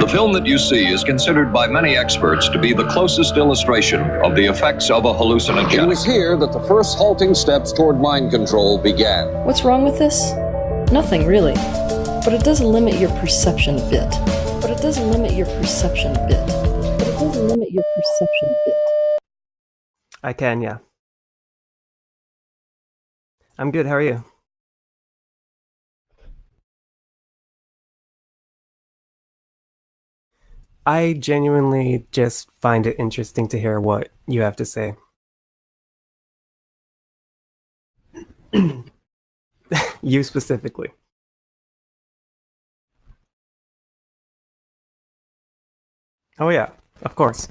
The film that you see is considered by many experts to be the closest illustration of the effects of a hallucinogenic. It was here that the first halting steps toward mind control began. What's wrong with this? Nothing, really. But it does limit your perception a bit. I can, yeah. I'm good, how are you? I genuinely just find it interesting to hear what you have to say. You specifically. Oh yeah, of course.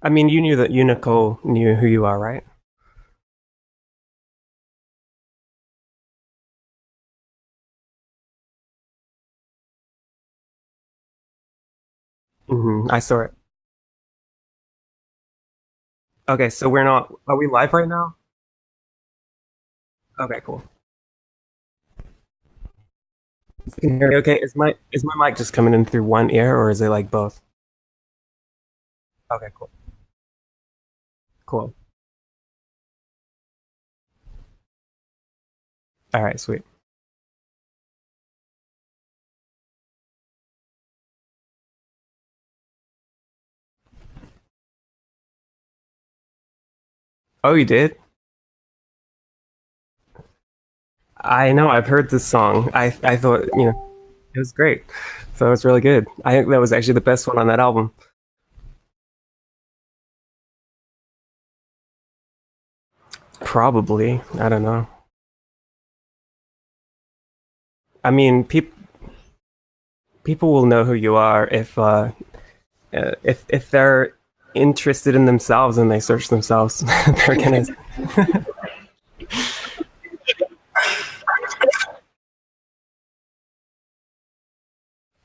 I mean, you knew that Unicole knew who you are, right? I saw it. Okay, so we're not. Are we live right now? Okay, cool. You can hear me okay? Is my mic just coming in through one ear, or is it like both? Okay, cool. Cool. All right, sweet. Oh, you did? I know, I've heard this song. I thought, it was great. So it's really good. I think that was actually the best one on that album. Probably. I don't know. I mean, people will know who you are if they're interested in themselves and they search themselves. They're gonna.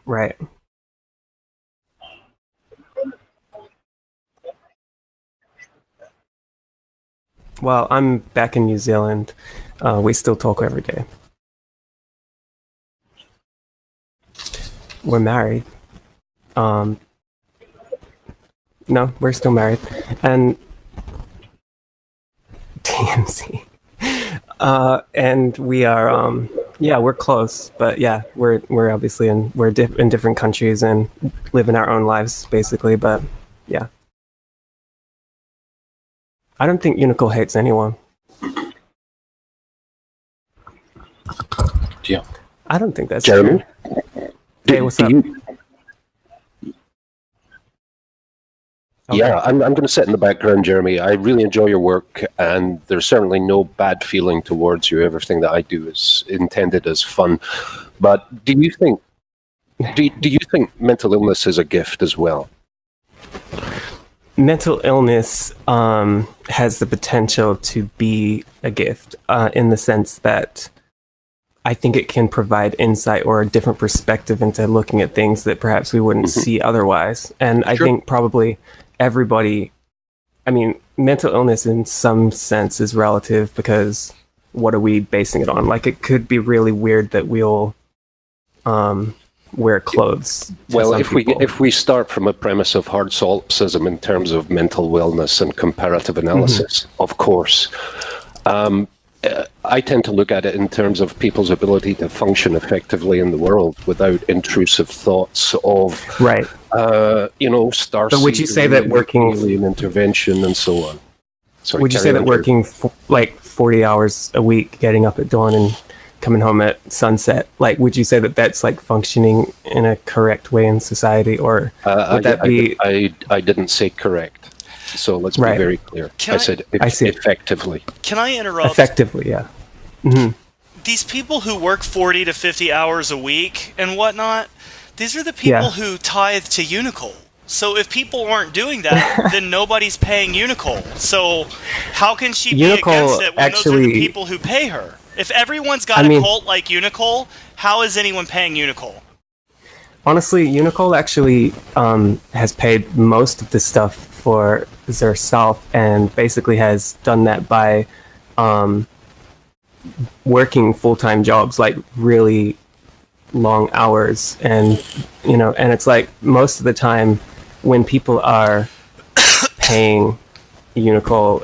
Right. Well, I'm back in New Zealand. We still talk every day. We're married. Um, no, we're still married, and TMC. And we are, yeah, we're close, but yeah, we're obviously in different countries and living our own lives basically. But yeah, I don't think Unicole hates anyone. Yeah. I don't think that's Jeremy? true. Hey, what's up? Okay. Yeah, I'm going to sit in the background, Jeremy. I really enjoy your work, and there's certainly no bad feeling towards you. Everything that I do is intended as fun. But do you think mental illness is a gift as well? Mental illness has the potential to be a gift in the sense that I think it can provide insight or a different perspective into looking at things that perhaps we wouldn't see otherwise. And I think probably everybody, I mean, mental illness in some sense is relative because what are we basing it on? Like, it could be really weird that we'll wear clothes. Well, if we start from a premise of hard solipsism in terms of mental wellness and comparative analysis, of course, I tend to look at it in terms of people's ability to function effectively in the world without intrusive thoughts of, star. But would you say that working alien intervention and so on? Sorry, would you say that working like 40 hours a week, getting up at dawn and coming home at sunset, like, would you say that that's like functioning in a correct way in society, or would that be? I didn't say correct. So let's be very clear. I said effectively. Can I interrupt? Effectively, yeah. These people who work 40 to 50 hours a week and whatnot, these are the people who tithe to Unicole. So if people aren't doing that, then nobody's paying Unicole. So how can she be against it when those are the people who pay her? If everyone's got a cult like Unicole, how is anyone paying Unicole? Honestly, Unicole actually has paid most of the stuff for herself, and basically has done that by working full-time jobs, like really long hours, and you know, and it's like most of the time when people are paying Unicole,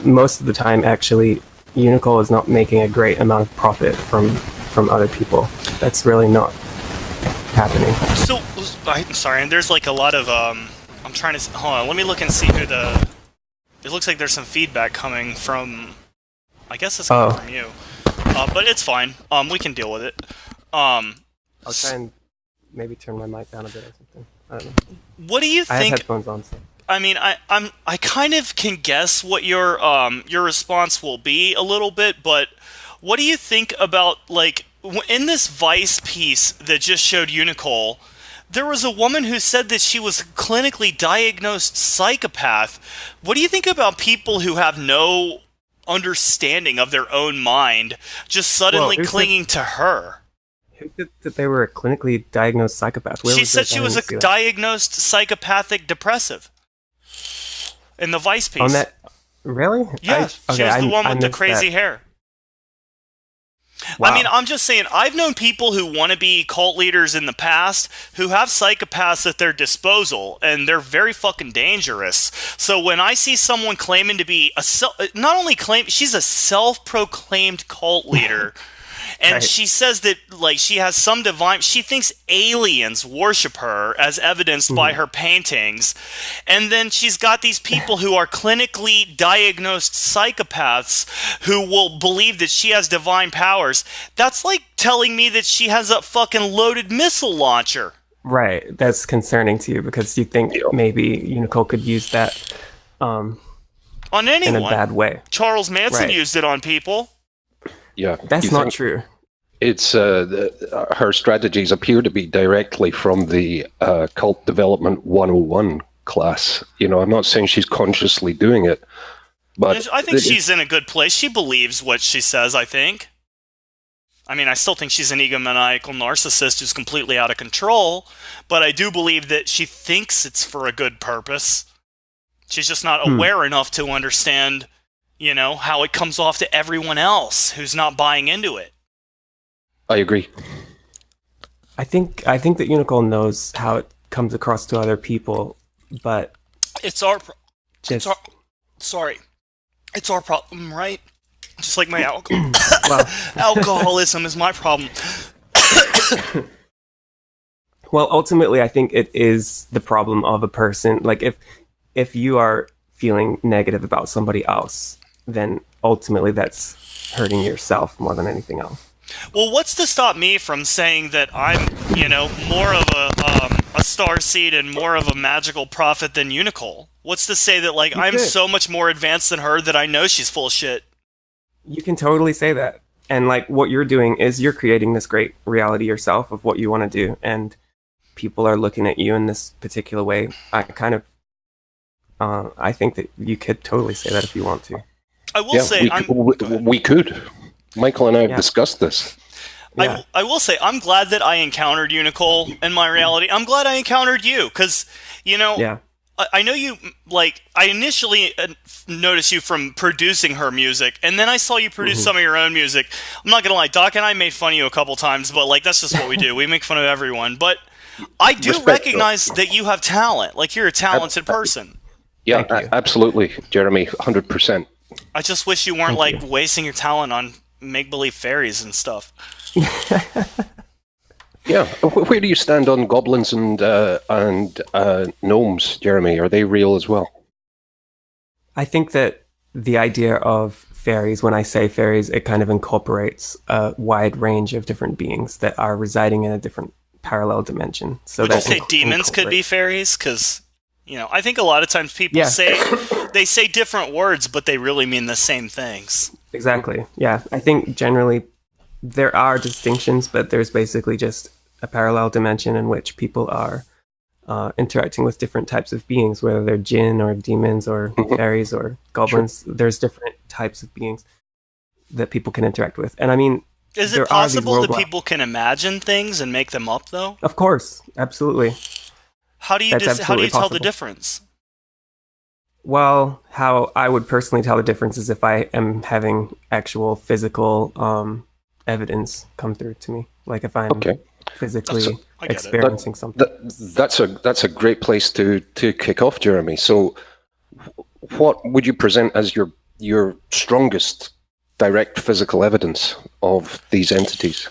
most of the time actually Unicole is not making a great amount of profit from other people. That's really not happening. So, I'm sorry, and there's like a lot of, I'm trying to, hold on, let me look and see who it looks like there's some feedback coming from, I guess it's coming from you. But it's fine, we can deal with it. I'll try and maybe turn my mic down a bit or something. I don't know. What do you think? I have headphones on, so. I mean, I kind of can guess what your response will be a little bit, but what do you think about, like, in this Vice piece that just showed Unicole, there was a woman who said that she was a clinically diagnosed psychopath. What do you think about people who have no understanding of their own mind just suddenly clinging to her? Who said that they were a clinically diagnosed psychopath? She said she was a diagnosed psychopathic depressive. In the Vice piece. On that, really? Yeah, she was the one with the crazy hair. Wow. I mean, I'm just saying, I've known people who want to be cult leaders in the past who have psychopaths at their disposal, and they're very fucking dangerous. So when I see someone claiming to be she's a self-proclaimed cult leader. And right. She says that, like, she has some divine... She thinks aliens worship her, as evidenced by her paintings. And then she's got these people who are clinically diagnosed psychopaths who will believe that she has divine powers. That's like telling me that she has a fucking loaded missile launcher. Right. That's concerning to you because you think maybe Unicole could use that on anyone. In a bad way. Charles Manson used it on people. Yeah, that's not true. It's her strategies appear to be directly from the Cult Development 101 class. You know, I'm not saying she's consciously doing it, but I think she's in a good place. She believes what she says, I think. I mean, I still think she's an egomaniacal narcissist who's completely out of control, but I do believe that she thinks it's for a good purpose. She's just not aware enough to understand, you know, how it comes off to everyone else who's not buying into it. I agree. I think that Unicole knows how it comes across to other people, but it's our problem, right? Just like my alcohol. Well, alcoholism is my problem. Well, ultimately, I think it is the problem of a person. Like, if you are feeling negative about somebody else, then ultimately that's hurting yourself more than anything else. Well, what's to stop me from saying that I'm, you know, more of a starseed and more of a magical prophet than Unicole? What's to say that, like, I'm so much more advanced than her that I know she's full of shit? You can totally say that. And, like, what you're doing is you're creating this great reality yourself of what you want to do. And people are looking at you in this particular way. I think that you could totally say that if you want to. I will say... We could. Michael and I have discussed this. Yeah. I will say, I'm glad that I encountered Unicole in my reality. I'm glad I encountered you, because, you know, I know you, like, I initially noticed you from producing her music, and then I saw you produce some of your own music. I'm not going to lie, Doc and I made fun of you a couple times, but, like, that's just what we do. We make fun of everyone. But I do recognize that you have talent. Like, you're a talented person. Yeah, absolutely, Jeremy, 100%. I just wish you weren't, like, wasting your talent on make-believe fairies and stuff. Yeah, where do you stand on goblins and gnomes, Jeremy? Are they real as well? I think that the idea of fairies, when I say fairies, it kind of incorporates a wide range of different beings that are residing in a different parallel dimension. So would you say demons could be fairies? Because, you know, I think a lot of times people say different words, but they really mean the same things. Exactly. Yeah, I think generally there are distinctions, but there's basically just a parallel dimension in which people are interacting with different types of beings, whether they're jinn or demons or fairies or goblins. Sure. There's different types of beings that people can interact with. And I mean, is it possible that people can imagine things and make them up, though? Of course, absolutely. How do you tell the difference? Well, how I would personally tell the difference is if I am having actual physical evidence come through to me. Like if I'm physically I get it. experiencing something. That's a great place to kick off, Jeremy. So, what would you present as your strongest direct physical evidence of these entities?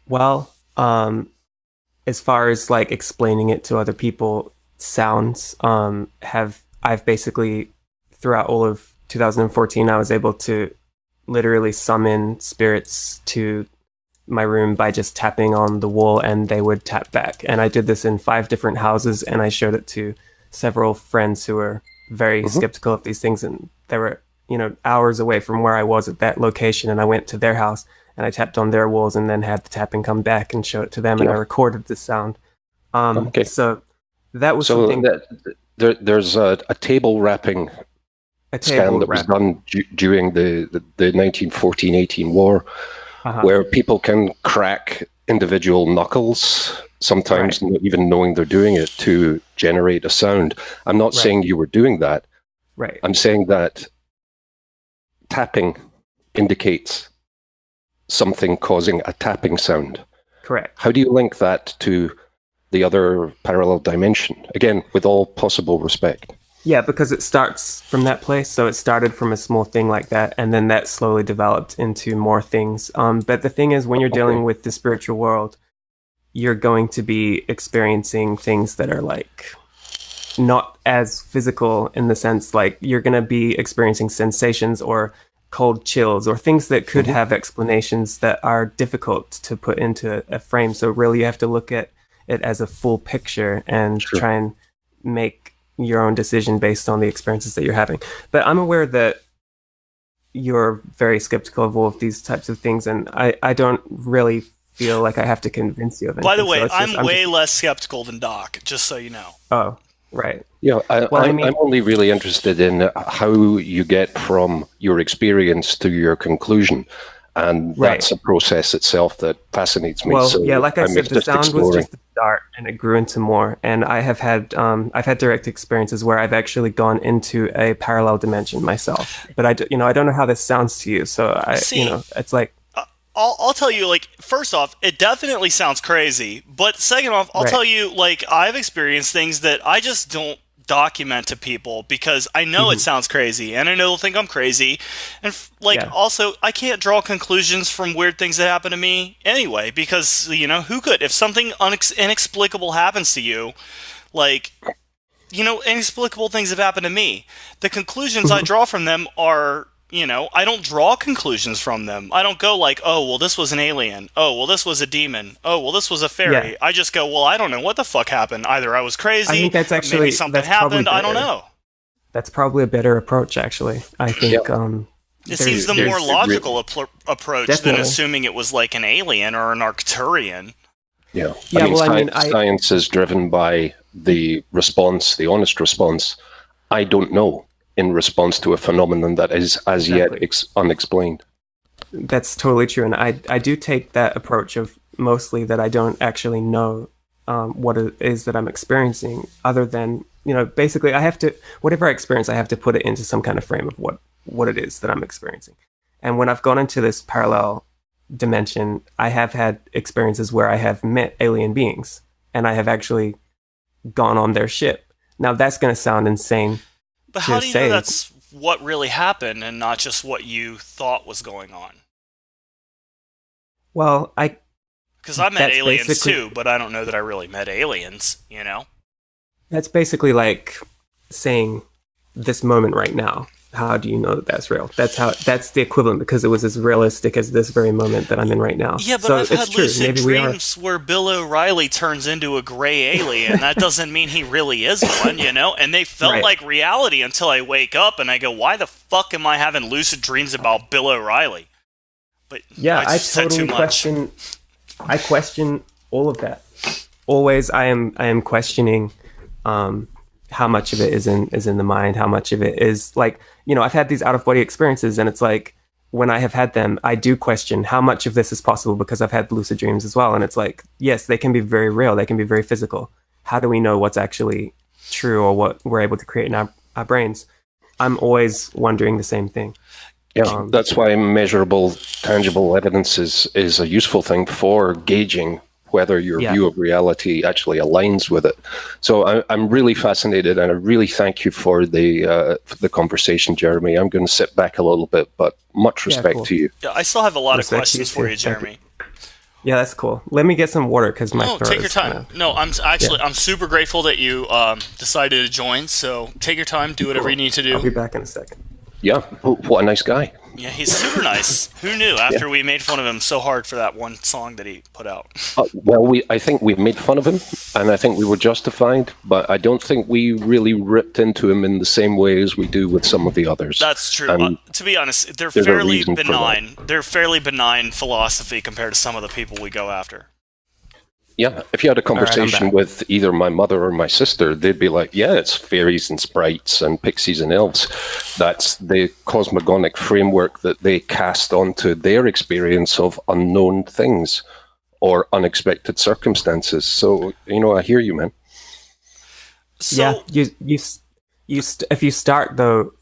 Well, as far as like explaining it to other people, sounds I've basically throughout all of 2014, I was able to literally summon spirits to my room by just tapping on the wall, and they would tap back. And I did this in 5 different houses, and I showed it to several friends who were very skeptical of these things, and they were, hours away from where I was at that location, and I went to their house and I tapped on their walls and then had the tapping come back and show it to them, and I recorded the sound. So that was something. There's a table rapping scan that was done during the 1914-18 war, where people can crack individual knuckles, sometimes not even knowing they're doing it, to generate a sound. I'm not saying you were doing that. Right. I'm saying that tapping indicates something causing a tapping sound. Correct. How do you link that to the other parallel dimension? Again, with all possible respect. Yeah, because it starts from that place. So it started from a small thing like that, and then that slowly developed into more things. But the thing is, when you're dealing with the spiritual world, you're going to be experiencing things that are like not as physical, in the sense like you're going to be experiencing sensations or cold chills or things that could have explanations that are difficult to put into a frame. So really you have to look at it as a full picture and try and make your own decision based on the experiences that you're having. But I'm aware that you're very skeptical of all of these types of things, and I don't really feel like I have to convince you of anything. By the way, so I'm way less skeptical than Doc, just so you know. Oh, right. Yeah, I'm only really interested in how you get from your experience to your conclusion. And that's a process itself that fascinates me. Well, so yeah, like I said, the sound exploring. was just the start, and it grew into more. And I have had, I've had direct experiences where I've actually gone into a parallel dimension myself. But I don't know how this sounds to you. So it's like. I'll tell you, like, first off, it definitely sounds crazy. But second off, I'll tell you, like, I've experienced things that I just don't document to people because I know it sounds crazy and I know they'll think I'm crazy, and also I can't draw conclusions from weird things that happen to me anyway, because who could? If something inexplicable happens to you, like inexplicable things have happened to me, the conclusions I draw from them are I don't draw conclusions from them. I don't go like, oh, well, this was an alien. Oh, well, this was a demon. Oh, well, this was a fairy. Yeah. I just go, well, I don't know what the fuck happened. Either I was crazy, I think that's actually, maybe something happened. I don't know. That's probably a better approach, actually. I think it seems the more logical approach than assuming it was like an alien or an Arcturian. Yeah. Yeah, science is driven by the response, the honest response. I don't know, in response to a phenomenon that is as yet unexplained. That's totally true. And I do take that approach of mostly that I don't actually know what it is that I'm experiencing, other than, basically I have to, whatever I experience, I have to put it into some kind of frame of what it is that I'm experiencing. And when I've gone into this parallel dimension, I have had experiences where I have met alien beings and I have actually gone on their ship. Now that's going to sound insane. But how do you know that's what really happened and not just what you thought was going on? Well, because I met aliens too, but I don't know that I really met aliens, That's basically like saying this moment right now. How do you know that that's real? That's the equivalent, because it was as realistic as this very moment that I'm in right now. Yeah, but I've had lucid dreams where Bill O'Reilly turns into a gray alien. That doesn't mean he really is one, And they felt like reality until I wake up and I go, why the fuck am I having lucid dreams about Bill O'Reilly? But yeah, I totally question. I question all of that. Always, I am questioning how much of it is in the mind, how much of it is like, I've had these out of body experiences, and it's like, when I have had them, I do question how much of this is possible, because I've had lucid dreams as well. And it's like, yes, they can be very real. They can be very physical. How do we know what's actually true or what we're able to create in our brains? I'm always wondering the same thing. Yeah, that's why measurable, tangible evidence is a useful thing for gauging whether your view of reality actually aligns with it. So I'm really fascinated, and I really thank you for the conversation, Jeremy. I'm going to sit back a little bit, but much respect to you. Yeah, I still have a lot of questions for you, Jeremy. Yeah, that's cool. Let me get some water because my throat take your time. No, I'm super grateful that you decided to join. So take your time, do whatever you need to do. I'll be back in a second. Yeah, what a nice guy. Yeah, he's super nice. Who knew? After we made fun of him so hard for that one song that he put out. Well, I think we made fun of him, and I think we were justified, but I don't think we really ripped into him in the same way as we do with some of the others. That's true. To be honest, they're fairly benign. They're fairly benign philosophy compared to some of the people we go after. Yeah, if you had a conversation with either my mother or my sister, they'd be like, yeah, it's fairies and sprites and pixies and elves. That's the cosmogonic framework that they cast onto their experience of unknown things or unexpected circumstances. So, I hear you, man. So, yeah, if you start, though,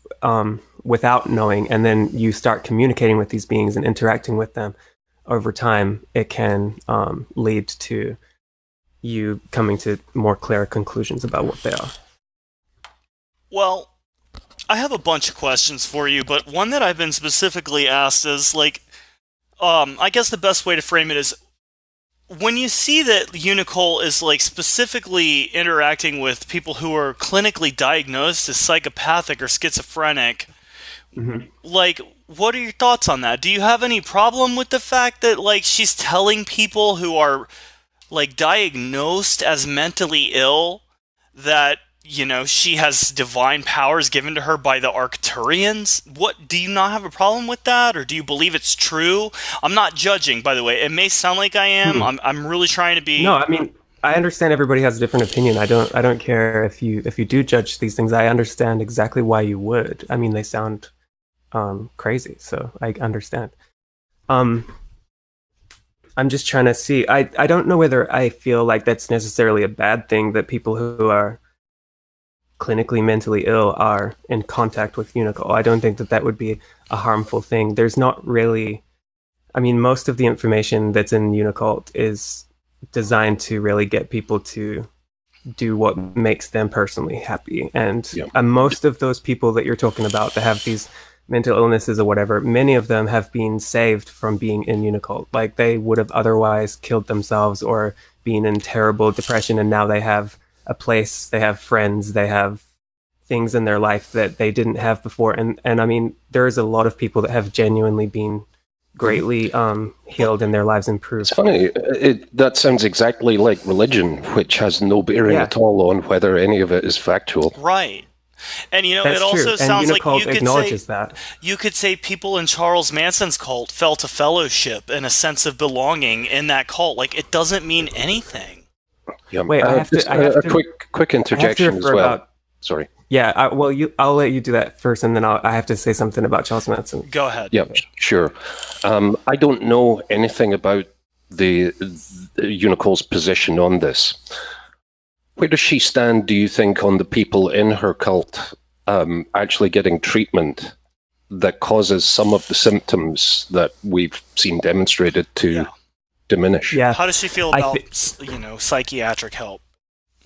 without knowing, and then you start communicating with these beings and interacting with them over time, it can lead to you coming to more clear conclusions about what they are. Well, I have a bunch of questions for you, but one that I've been specifically asked is, I guess the best way to frame it is, when you see that Unicole is, specifically interacting with people who are clinically diagnosed as psychopathic or schizophrenic, what are your thoughts on that? Do you have any problem with the fact that, she's telling people who are, diagnosed as mentally ill that, she has divine powers given to her by the Arcturians? Do you not have a problem with that, or do you believe it's true? I'm not judging, by the way. It may sound like I am. I'm really trying to be... No, I mean, I understand everybody has a different opinion. I don't care if you do judge these things. I understand exactly why you would. I mean, they sound crazy, so I understand. I'm just trying to see. I don't know whether I feel like that's necessarily a bad thing that people who are clinically mentally ill are in contact with Unicole. I don't think that would be a harmful thing. There's not really... I mean, most of the information that's in Unicole is designed to really get people to do what makes them personally happy. And most of those people that you're talking about that have these mental illnesses or whatever, many of them have been saved from being in Unicole. They would have otherwise killed themselves or been in terrible depression, and now they have a place, they have friends, they have things in their life that they didn't have before. And I mean, there's a lot of people that have genuinely been greatly healed and their lives improved. It's funny, that sounds exactly like religion, which has no bearing at all on whether any of it is factual. Right. And That's it also true. sounds like you could say people in Charles Manson's cult felt a fellowship and a sense of belonging in that cult. It doesn't mean anything. Yeah. Wait, I have to quick interjection as well. Sorry. Yeah, I'll let you do that first, and then I have to say something about Charles Manson. Go ahead. Yeah, sure. I don't know anything about the Unicole's position on this. Where does she stand, do you think, on the people in her cult actually getting treatment that causes some of the symptoms that we've seen demonstrated to diminish? Yeah. How does she feel about psychiatric help?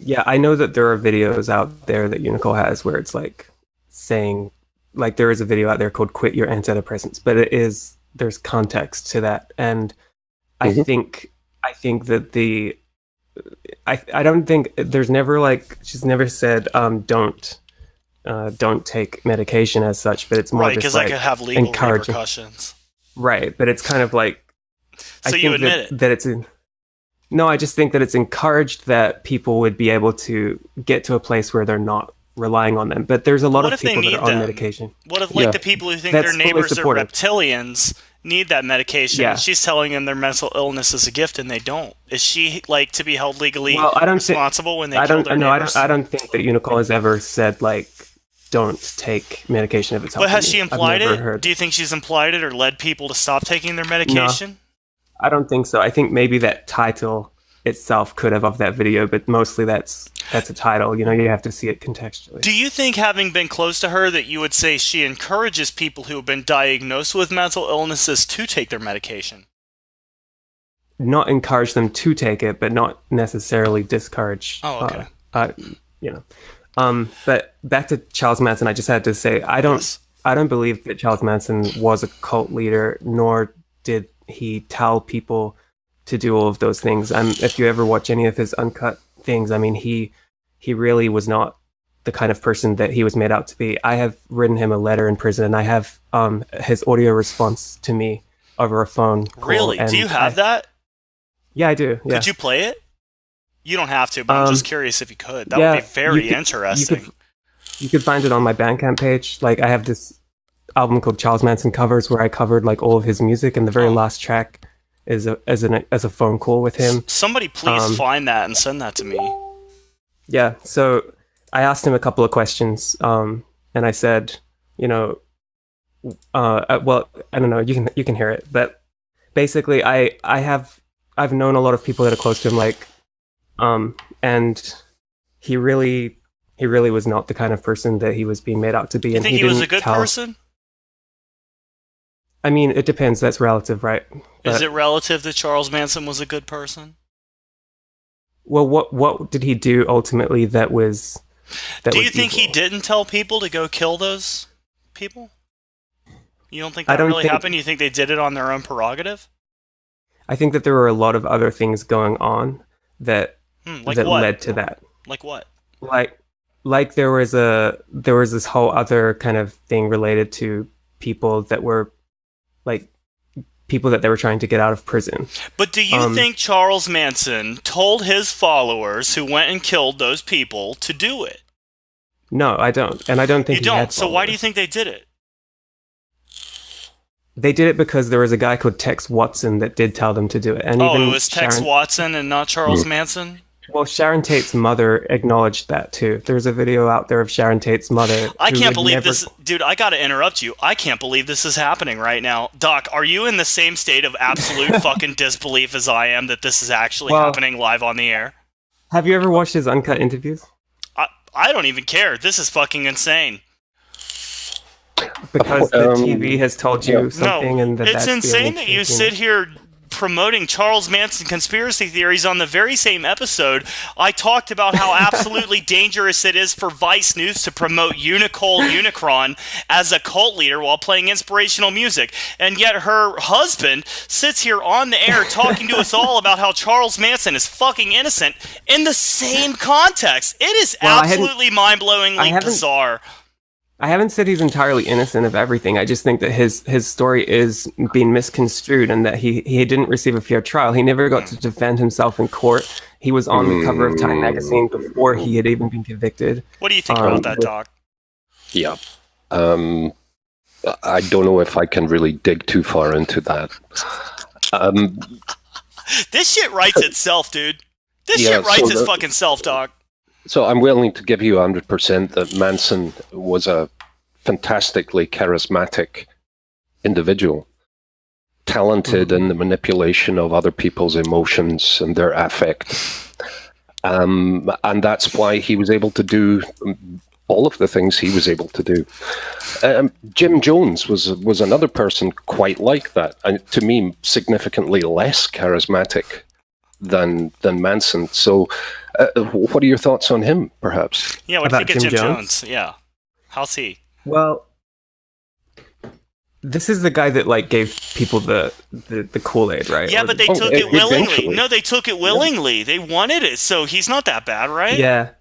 Yeah, I know that there are videos out there that Unicole has where it's saying, there is a video out there called "Quit Your Antidepressants," but there's context to that, and I think that I don't think there's never she's never said don't take medication as such, but it's more right, because that could have legal repercussions. Right, but it's kind of so you admit that it's in. No, I just think that it's encouraged that people would be able to get to a place where they're not relying on them. But there's a lot of people that are on medication. What if the people who think their neighbors are reptilians need that medication? Yeah. She's telling them their mental illness is a gift and they don't. Is she to be held legally responsible when they kill their neighbors? I don't think that Unicole has ever said don't take medication if it's helping. But has she implied it? Do you think she's implied it or led people to stop taking their medication? No. I don't think so. I think maybe that title itself could have of that video, but mostly that's that's a title. You know, you have to see it contextually. Do you think, having been close to her, that you would say she encourages people who have been diagnosed with mental illnesses to take their medication? Not encourage them to take it, but not necessarily discourage. Oh, okay. You know, but back to Charles Manson, I just had to say, I don't believe that Charles Manson was a cult leader, nor did he tell people to do all of those things. If you ever watch any of his uncut things, I mean, he really was not the kind of person that he was made out to be. I have written him a letter in prison, and I have his audio response to me over a phone call. Really? Do you have that? Yeah, I do. Yeah. Could you play it? You don't have to, but I'm just curious if you could. That would be very interesting. You could find it on my Bandcamp page. Like, I have this album called Charles Manson Covers, where I covered like all of his music, and the very last track is a phone call with him. Somebody please find that and send that to me. Yeah. So I asked him a couple of questions, and I said, you know, well, I don't know. You can hear it, but basically, I've known a lot of people that are close to him, like, and he really was not the kind of person that he was being made out to be. You think he was a good person? I mean, it depends. That's relative, right? Is it relative that Charles Manson was a good person? Well, what did he do ultimately that was... Do you think he didn't tell people to go kill those people? You don't think that really happened? You think they did it on their own prerogative? I think that there were a lot of other things going on that led to that. Like what? Like there was this whole other kind of thing related to people that were like people that they were trying to get out of prison. But do you think Charles Manson told his followers who went and killed those people to do it? No, I don't. And I don't think you don't. So why do you think they did it? They did it because there was a guy called Tex Watson that did tell them to do it. And even it was Tex Watson and not Charles Manson? Well, Sharon Tate's mother acknowledged that too. There's a video out there of Sharon Tate's mother. I can't believe this. Dude, I gotta interrupt you. I can't believe this is happening right now. Doc, are you in the same state of absolute fucking disbelief as I am that this is actually happening live on the air? Have you ever watched his uncut interviews? I don't even care. This is fucking insane. Because the TV has told you something, and it's insane that you sit here promoting Charles Manson conspiracy theories on the very same episode. I talked about how absolutely dangerous it is for Vice News to promote Unicole Unicron as a cult leader while playing inspirational music, and yet her husband sits here on the air talking to us all about how Charles Manson is fucking innocent in the same context. It is absolutely mind-blowingly bizarre. I haven't said he's entirely innocent of everything. I just think that his story is being misconstrued, and that he didn't receive a fair trial. He never got to defend himself in court. He was on the cover of Time magazine before he had even been convicted. What do you think about that, Doc? Yeah. I don't know if I can really dig too far into that. This shit writes itself, dude. This shit writes its fucking self, Doc. So I'm willing to give you 100% that Manson was a fantastically charismatic individual, talented in the manipulation of other people's emotions and their affect. And that's why he was able to do all of the things he was able to do. Jim Jones was another person quite like that, and to me, significantly less charismatic than Manson. So what are your thoughts on him, perhaps? Yeah, what do you think of Jim Jones? Yeah. How's he? Well, this is the guy that like gave people the Kool-Aid, right? Yeah, but they took it willingly. Eventually. No, they took it willingly. Yeah. They wanted it, so he's not that bad, right? Yeah.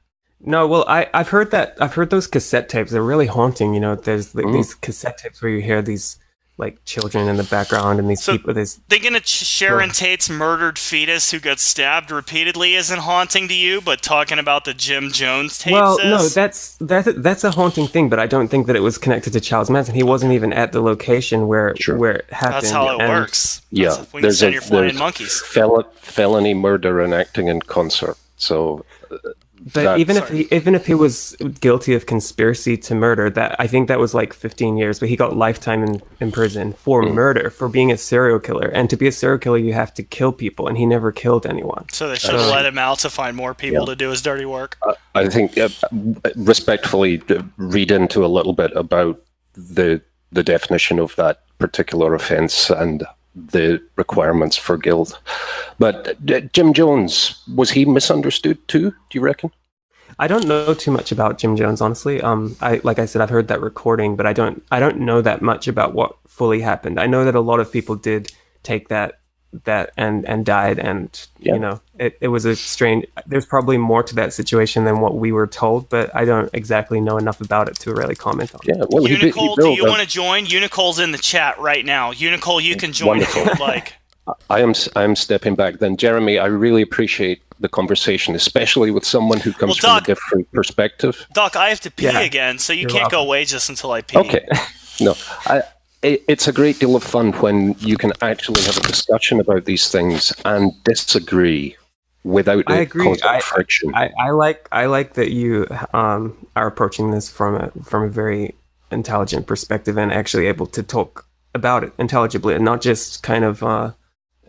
No, well, I've heard that. I've heard those cassette tapes. They're really haunting. You know, there's like these cassette tapes where you hear these like children in the background, and these people. Thinking of Sharon Tate's murdered fetus who got stabbed repeatedly isn't haunting to you, but talking about the Jim Jones tapes. Well, no, that's a haunting thing, but I don't think that it was connected to Charles Manson. He wasn't even at the location where it happened. That's how it works. Yeah, there's flying monkeys. Felony murder and acting in concert. So But even if he was guilty of conspiracy to murder, that I think that was like 15 years, but he got lifetime in prison for murder, for being a serial killer. And to be a serial killer, you have to kill people, and he never killed anyone. So they should have let him out to find more people to do his dirty work. I think, respectfully, read into a little bit about the definition of that particular offence and the requirements for guilt. But Jim Jones, was he misunderstood too, do you reckon? I don't know too much about Jim Jones, honestly. Like I said, I've heard that recording, but I don't know that much about what fully happened. I know that a lot of people did take that and died, and you know, it was a strange. There's probably more to that situation than what we were told, but I don't exactly know enough about it to really comment on. Yeah, well, Unicole, do you want to join? Unicole's in the chat right now. Unicole, you can join if you would like. I am stepping back then. Jeremy, I really appreciate the conversation, especially with someone who comes from a different perspective. Doc, I have to pee again, so you can't go away just until I pee. Okay. No, it's a great deal of fun when you can actually have a discussion about these things and disagree without constant friction. I like that you are approaching this from a very intelligent perspective and actually able to talk about it intelligibly and not just kind of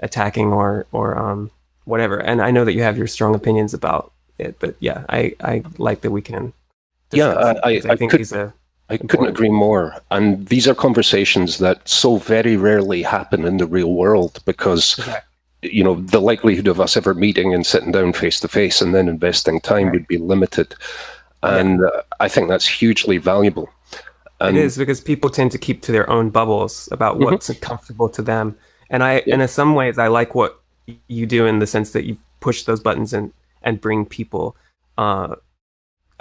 attacking or whatever. And I know that you have your strong opinions about it, but yeah, I like that we can. I think I couldn't agree more. And these are conversations that so very rarely happen in the real world because, you know, the likelihood of us ever meeting and sitting down face to face and then investing time would be limited. And I think that's hugely valuable. It is, because people tend to keep to their own bubbles about what's comfortable to them. And in some ways, I like what you do in the sense that you push those buttons and bring people.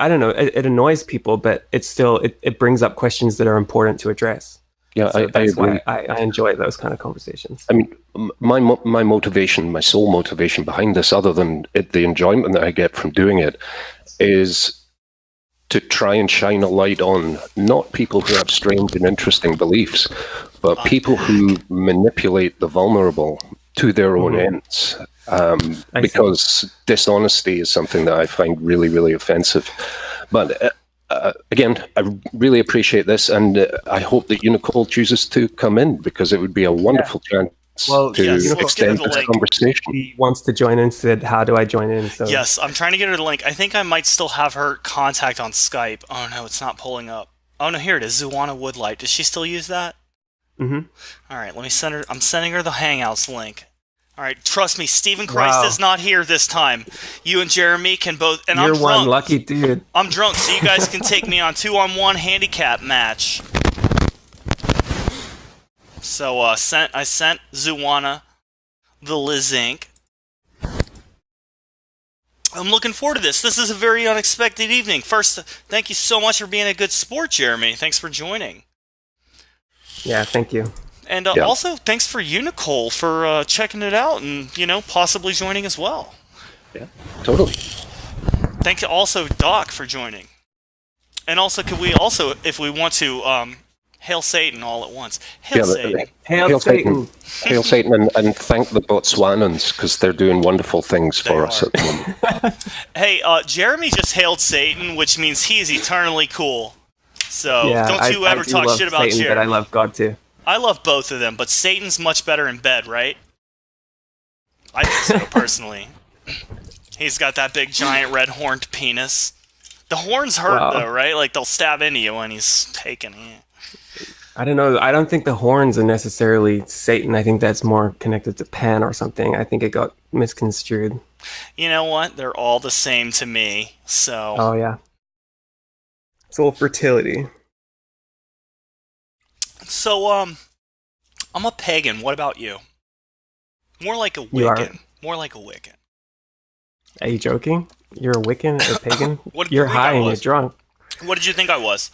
I don't know, it annoys people, but it's still, it brings up questions that are important to address. Yeah, so I agree. I enjoy those kind of conversations. I mean, my motivation, my sole motivation behind this, other than the enjoyment that I get from doing it, is to try and shine a light on not people who have strange and interesting beliefs, but people who manipulate the vulnerable to their own ends. Because dishonesty is something that I find really, really offensive. But again, I really appreciate this, and I hope that Unicole chooses to come in, because it would be a wonderful chance to extend this conversation. He wants to join in, said, how do I join in? So. Yes, I'm trying to get her the link. I think I might still have her contact on Skype. Oh no, it's not pulling up. Oh no, here it is, Zuwana Woodlight. Does she still use that? Mm-hmm. All right, let me send her. I'm sending her the Hangouts link. All right, trust me, Stephen Christ is not here this time. You and Jeremy can both, and You're I'm drunk. One lucky dude. I'm drunk, so you guys can take me on 2-on-1 handicap match. So I sent Zuwana the Lizink. I'm looking forward to this. This is a very unexpected evening. First, thank you so much for being a good sport, Jeremy. Thanks for joining. Yeah, thank you. And also, thanks for Unicole for checking it out and, you know, possibly joining as well. Yeah, totally. Thank you also, Doc, for joining. And also, could we also, if we want to, hail Satan all at once. Hail Satan. Hail Satan. Hail Satan, and thank the Botswanans, because they're doing wonderful things for us at the moment. Hey, Jeremy just hailed Satan, which means he is eternally cool. So don't you ever talk shit about Satan, Jeremy. but I love God too. I love both of them, but Satan's much better in bed, right? I think so, personally. He's got that big, giant, red horned penis. The horns hurt, though, right? Like, they'll stab into you when he's taking it. I don't know. I don't think the horns are necessarily Satan. I think that's more connected to Pan or something. I think it got misconstrued. You know what? They're all the same to me, so... Oh, yeah. It's all fertility. So, I'm a pagan. What about you? More like a Wiccan. More like a Wiccan. Are you joking? You're a Wiccan, a pagan? You're high and you're drunk. What did you think I was?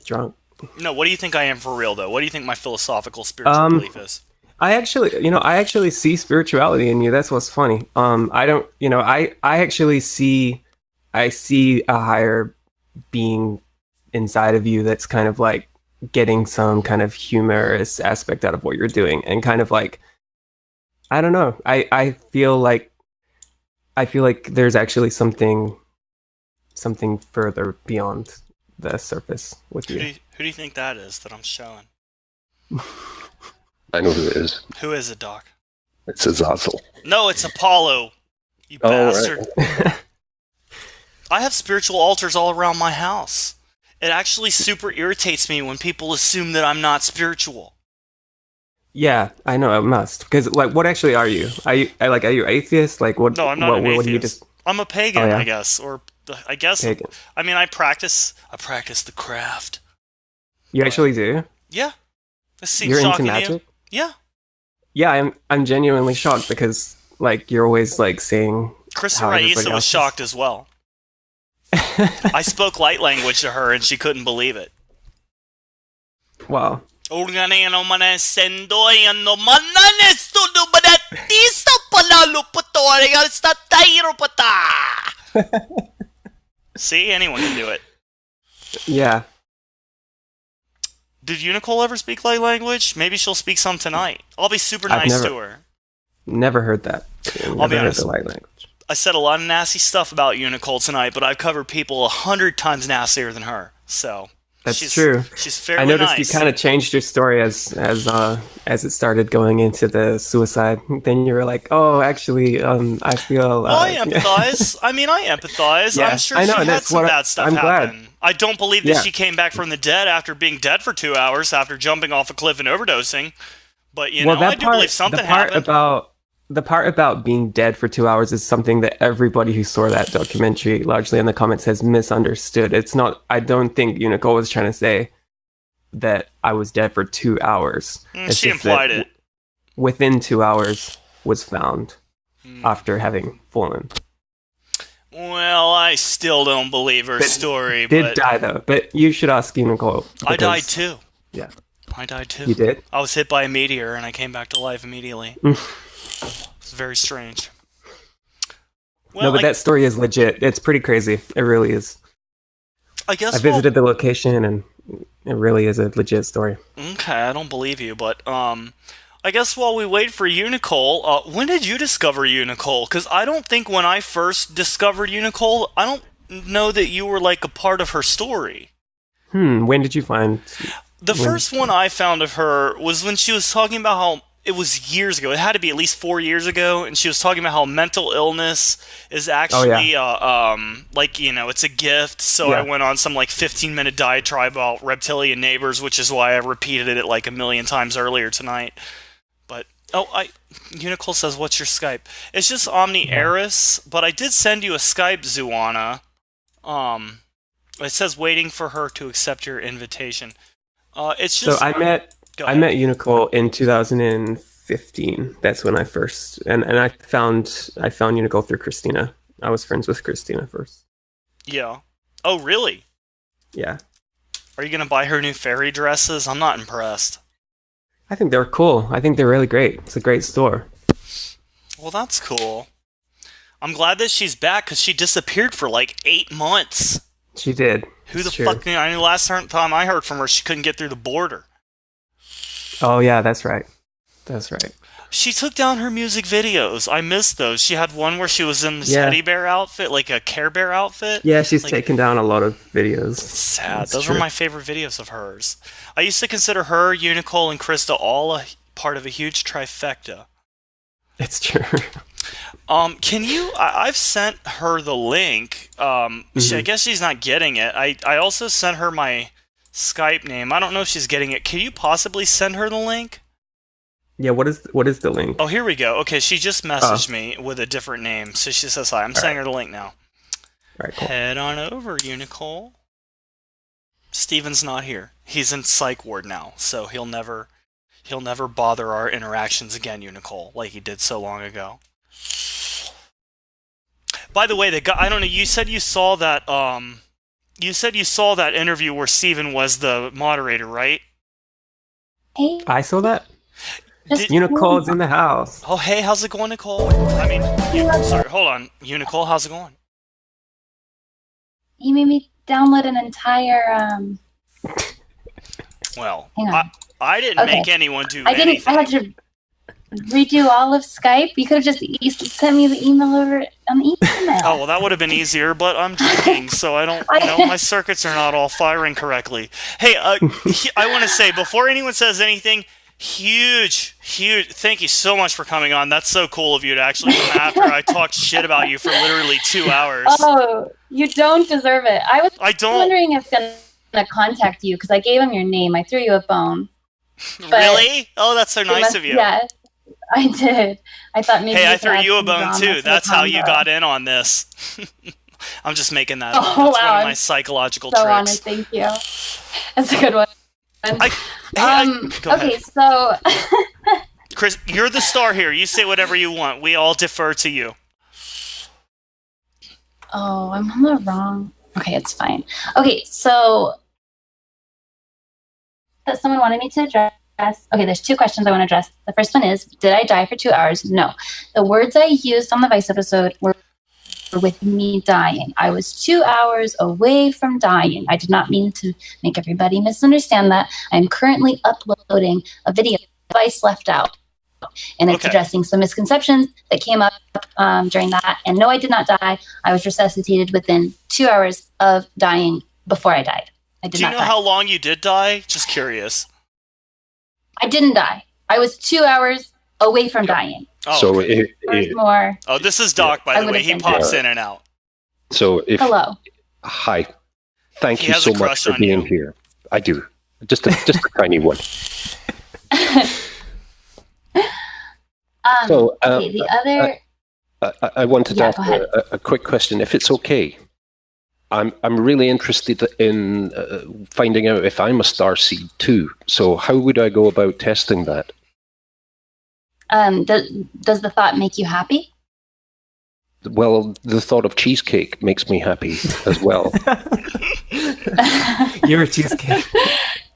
Drunk. No, what do you think I am for real, though? What do you think my philosophical spiritual belief is? I actually see spirituality in you. That's what's funny. I actually see a higher being inside of you that's kind of like getting some kind of humorous aspect out of what you're doing, and kind of like, I don't know, I feel like I feel like there's actually something further beyond the surface with you. Who do you think that is that I'm showing? I know who it is. Who is it, Doc? It's Azazel. No, it's Apollo. You bastard. Right. I have spiritual altars all around my house. It actually super irritates me when people assume that I'm not spiritual. Yeah, I know it must. Because, like, what actually are you? Are you atheist? Like, what? No, I'm not an atheist. What do you just... I'm a pagan, I guess, or I guess. Pagan. I mean, I practice the craft. You actually do? Yeah. This seems You're shocking into magic? to you? Yeah. Yeah, I'm genuinely shocked because, like, you're always like saying. Krista Raisa was shocked as well. I spoke light language to her, and she couldn't believe it. Wow. See, anyone can do it. Yeah. Did Unicole ever speak light language? Maybe she'll speak some tonight. I'll be super nice to her. Never heard that. I'll be honest. The light language. I said a lot of nasty stuff about Unicole tonight, but I've covered people 100 times nastier than her. So that's true. She's fairly I noticed nice. You kind of changed your story as it started going into the suicide. Then you were like, "Oh, actually, I feel." Well, I empathize. I empathize. Yeah, I'm sure she had some bad stuff happen. I don't believe that she came back from the dead after being dead for 2 hours after jumping off a cliff and overdosing. But I do believe something happened. The part about being dead for 2 hours is something that everybody who saw that documentary, largely in the comments, has misunderstood. It's not. I don't think Unicole was trying to say that I was dead for 2 hours. She implied it. Within 2 hours was found after having fallen. Well, I still don't believe her story. Did die though, but you should ask Unicole. I died too. Yeah, I died too. You did? I was hit by a meteor and I came back to life immediately. It's very strange. Well, no, but that story is legit. It's pretty crazy. It really is. I guess I visited the location and it really is a legit story. Okay, I don't believe you, but I guess while we wait for Unicole, when did you discover Unicole? Because I don't think when I first discovered Unicole, I don't know that you were like a part of her story. When did you find... The first one I found of her was when she was talking about how... It was years ago. It had to be at least 4 years ago, and she was talking about how mental illness is actually, it's a gift. So I went on some 15-minute diatribe about reptilian neighbors, which is why I repeated it like a million times earlier tonight. But Unicole says, "What's your Skype?" It's just Omni Eris, but I did send you a Skype, Zuana. It says waiting for her to accept your invitation. It's just. So I met Unicole in 2015. That's when I first and I found Unicole through Christina. I was friends with Christina first. Yeah. Oh, really? Yeah. Are you gonna buy her new fairy dresses? I'm not impressed. I think they're cool. I think they're really great. It's a great store. Well, that's cool. I'm glad that she's back because she disappeared for 8 months. She did. Who the fuck knew? I knew last time I heard from her, she couldn't get through the border. Oh, yeah, that's right. That's right. She took down her music videos. I missed those. She had one where she was in this teddy bear outfit, like a Care Bear outfit. Yeah, she's taken down a lot of videos. Sad. Those were my favorite videos of hers. I used to consider her, Unicole, and Krista all a part of a huge trifecta. It's true. Can you... I've sent her the link. I guess she's not getting it. I also sent her my Skype name. I don't know if she's getting it. Can you possibly send her the link? Yeah, what is the link? Oh, here we go. Okay, she just messaged me with a different name. So she says hi. I'm sending her the link now. All right, cool. Head on over, Unicole. Steven's not here. He's in psych ward now, so he'll never bother our interactions again, Unicole, like he did so long ago. By the way, the guy, I don't know, you said you saw that interview where Steven was the moderator, right? Hey. I saw that. Unicole's in the house. Oh, hey, how's it going, Nicole? Sorry, hold on. Unicole, how's it going? You made me download an entire, Well, I didn't make anyone do anything. I had to redo all of Skype? You could have just sent me the email over on the email. Oh, well, that would have been easier, but I'm drinking, so I don't, my circuits are not all firing correctly. Hey, I want to say, before anyone says anything, huge, thank you so much for coming on. That's so cool of you to actually come after I talked shit about you for literally 2 hours. Oh, you don't deserve it. I was wondering if I'm going to contact you, because I gave him your name. I threw you a bone. Really? Oh, that's so nice of you. Yeah, I did. I thought maybe. Hey, I threw you a bone too. That's how you got in on this. I'm just making that up. That's one of my psychological tricks. Honored. Thank you. That's a good one. Okay, so Chris, you're the star here. You say whatever you want. We all defer to you. Oh, I'm on the wrong. Okay, it's fine. Okay, so that someone wanted me to address. Okay, there's 2 questions I want to address. The first one is, did I die for 2 hours? No. The words I used on the Vice episode were with me dying. I was 2 hours away from dying. I did not mean to make everybody misunderstand that. I'm currently uploading a video Vice left out, and it's addressing some misconceptions that came up during that. And no, I did not die. I was resuscitated within 2 hours of dying before I died. I did not die. Do you know how long you did die? Just curious. I didn't die. I was 2 hours away from dying. Oh, so more. Oh, this is Doc, by the way. He pops in and out. So hello. Hi. Thank you so much for being here. I do. Just a tiny one. So okay, the other. I wanted to ask a quick question, if it's okay. I'm really interested in finding out if I'm a starseed too. So how would I go about testing that? Does the thought make you happy? Well, the thought of cheesecake makes me happy as well. You're a cheesecake.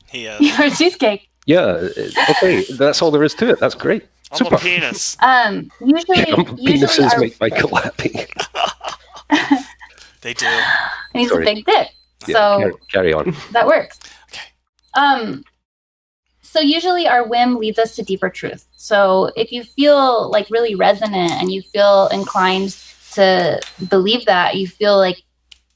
He is. You're a cheesecake. Yeah. Okay. That's all there is to it. That's great. I'm Super. a penis. Usually penises make Michael happy. They do. He's a big dick. Yeah, so carry on. That works. Okay. So usually our whim leads us to deeper truth. So if you feel like really resonant and you feel inclined to believe that, you feel like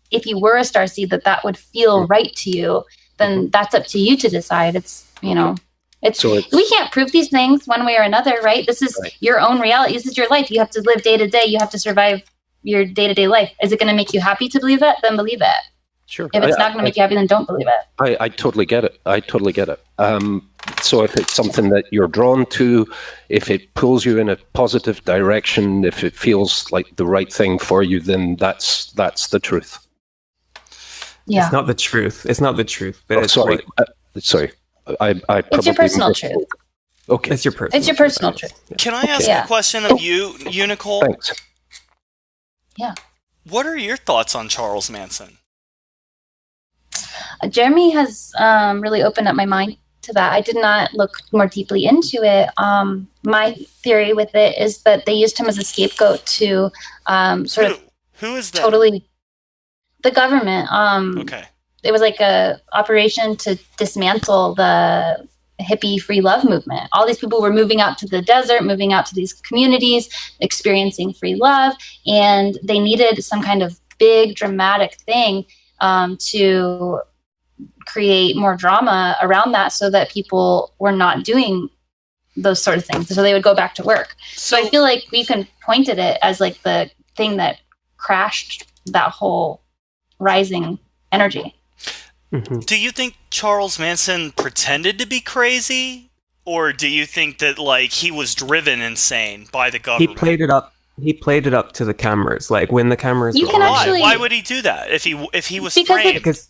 if you were a starseed that would feel right to you, then that's up to you to decide. It's, you know, we can't prove these things one way or another, right? This is your own reality. This is your life. You have to live day to day. You have to survive your day-to-day life. Is it going to make you happy to believe it? Then believe it. Sure. If it's not going to make you happy, then don't believe it. I totally get it. So if it's something that you're drawn to, if it pulls you in a positive direction, if it feels like the right thing for you, then that's the truth. Yeah. It's not the truth. It's not the truth. But sorry. Sorry. I probably it's your personal truth. Okay. It's your personal. It's your personal truth. Can I ask a question of you, Unicole? Thanks. Yeah. What are your thoughts on Charles Manson? Jeremy has really opened up my mind to that. I did not look more deeply into it. My theory with it is that they used him as a scapegoat to who is that? Totally the government. Okay. It was like a operation to dismantle the hippie free love movement. All these people were moving out to the desert, moving out to these communities, experiencing free love, and they needed some kind of big dramatic thing to create more drama around that so that people were not doing those sort of things. So they would go back to work. So I feel like we can point at it as like the thing that crashed that whole rising energy. Mm-hmm. Do you think Charles Manson pretended to be crazy? Or do you think that like he was driven insane by the government? He played it up to the cameras. Like when the cameras why would he do that if he was framed? Because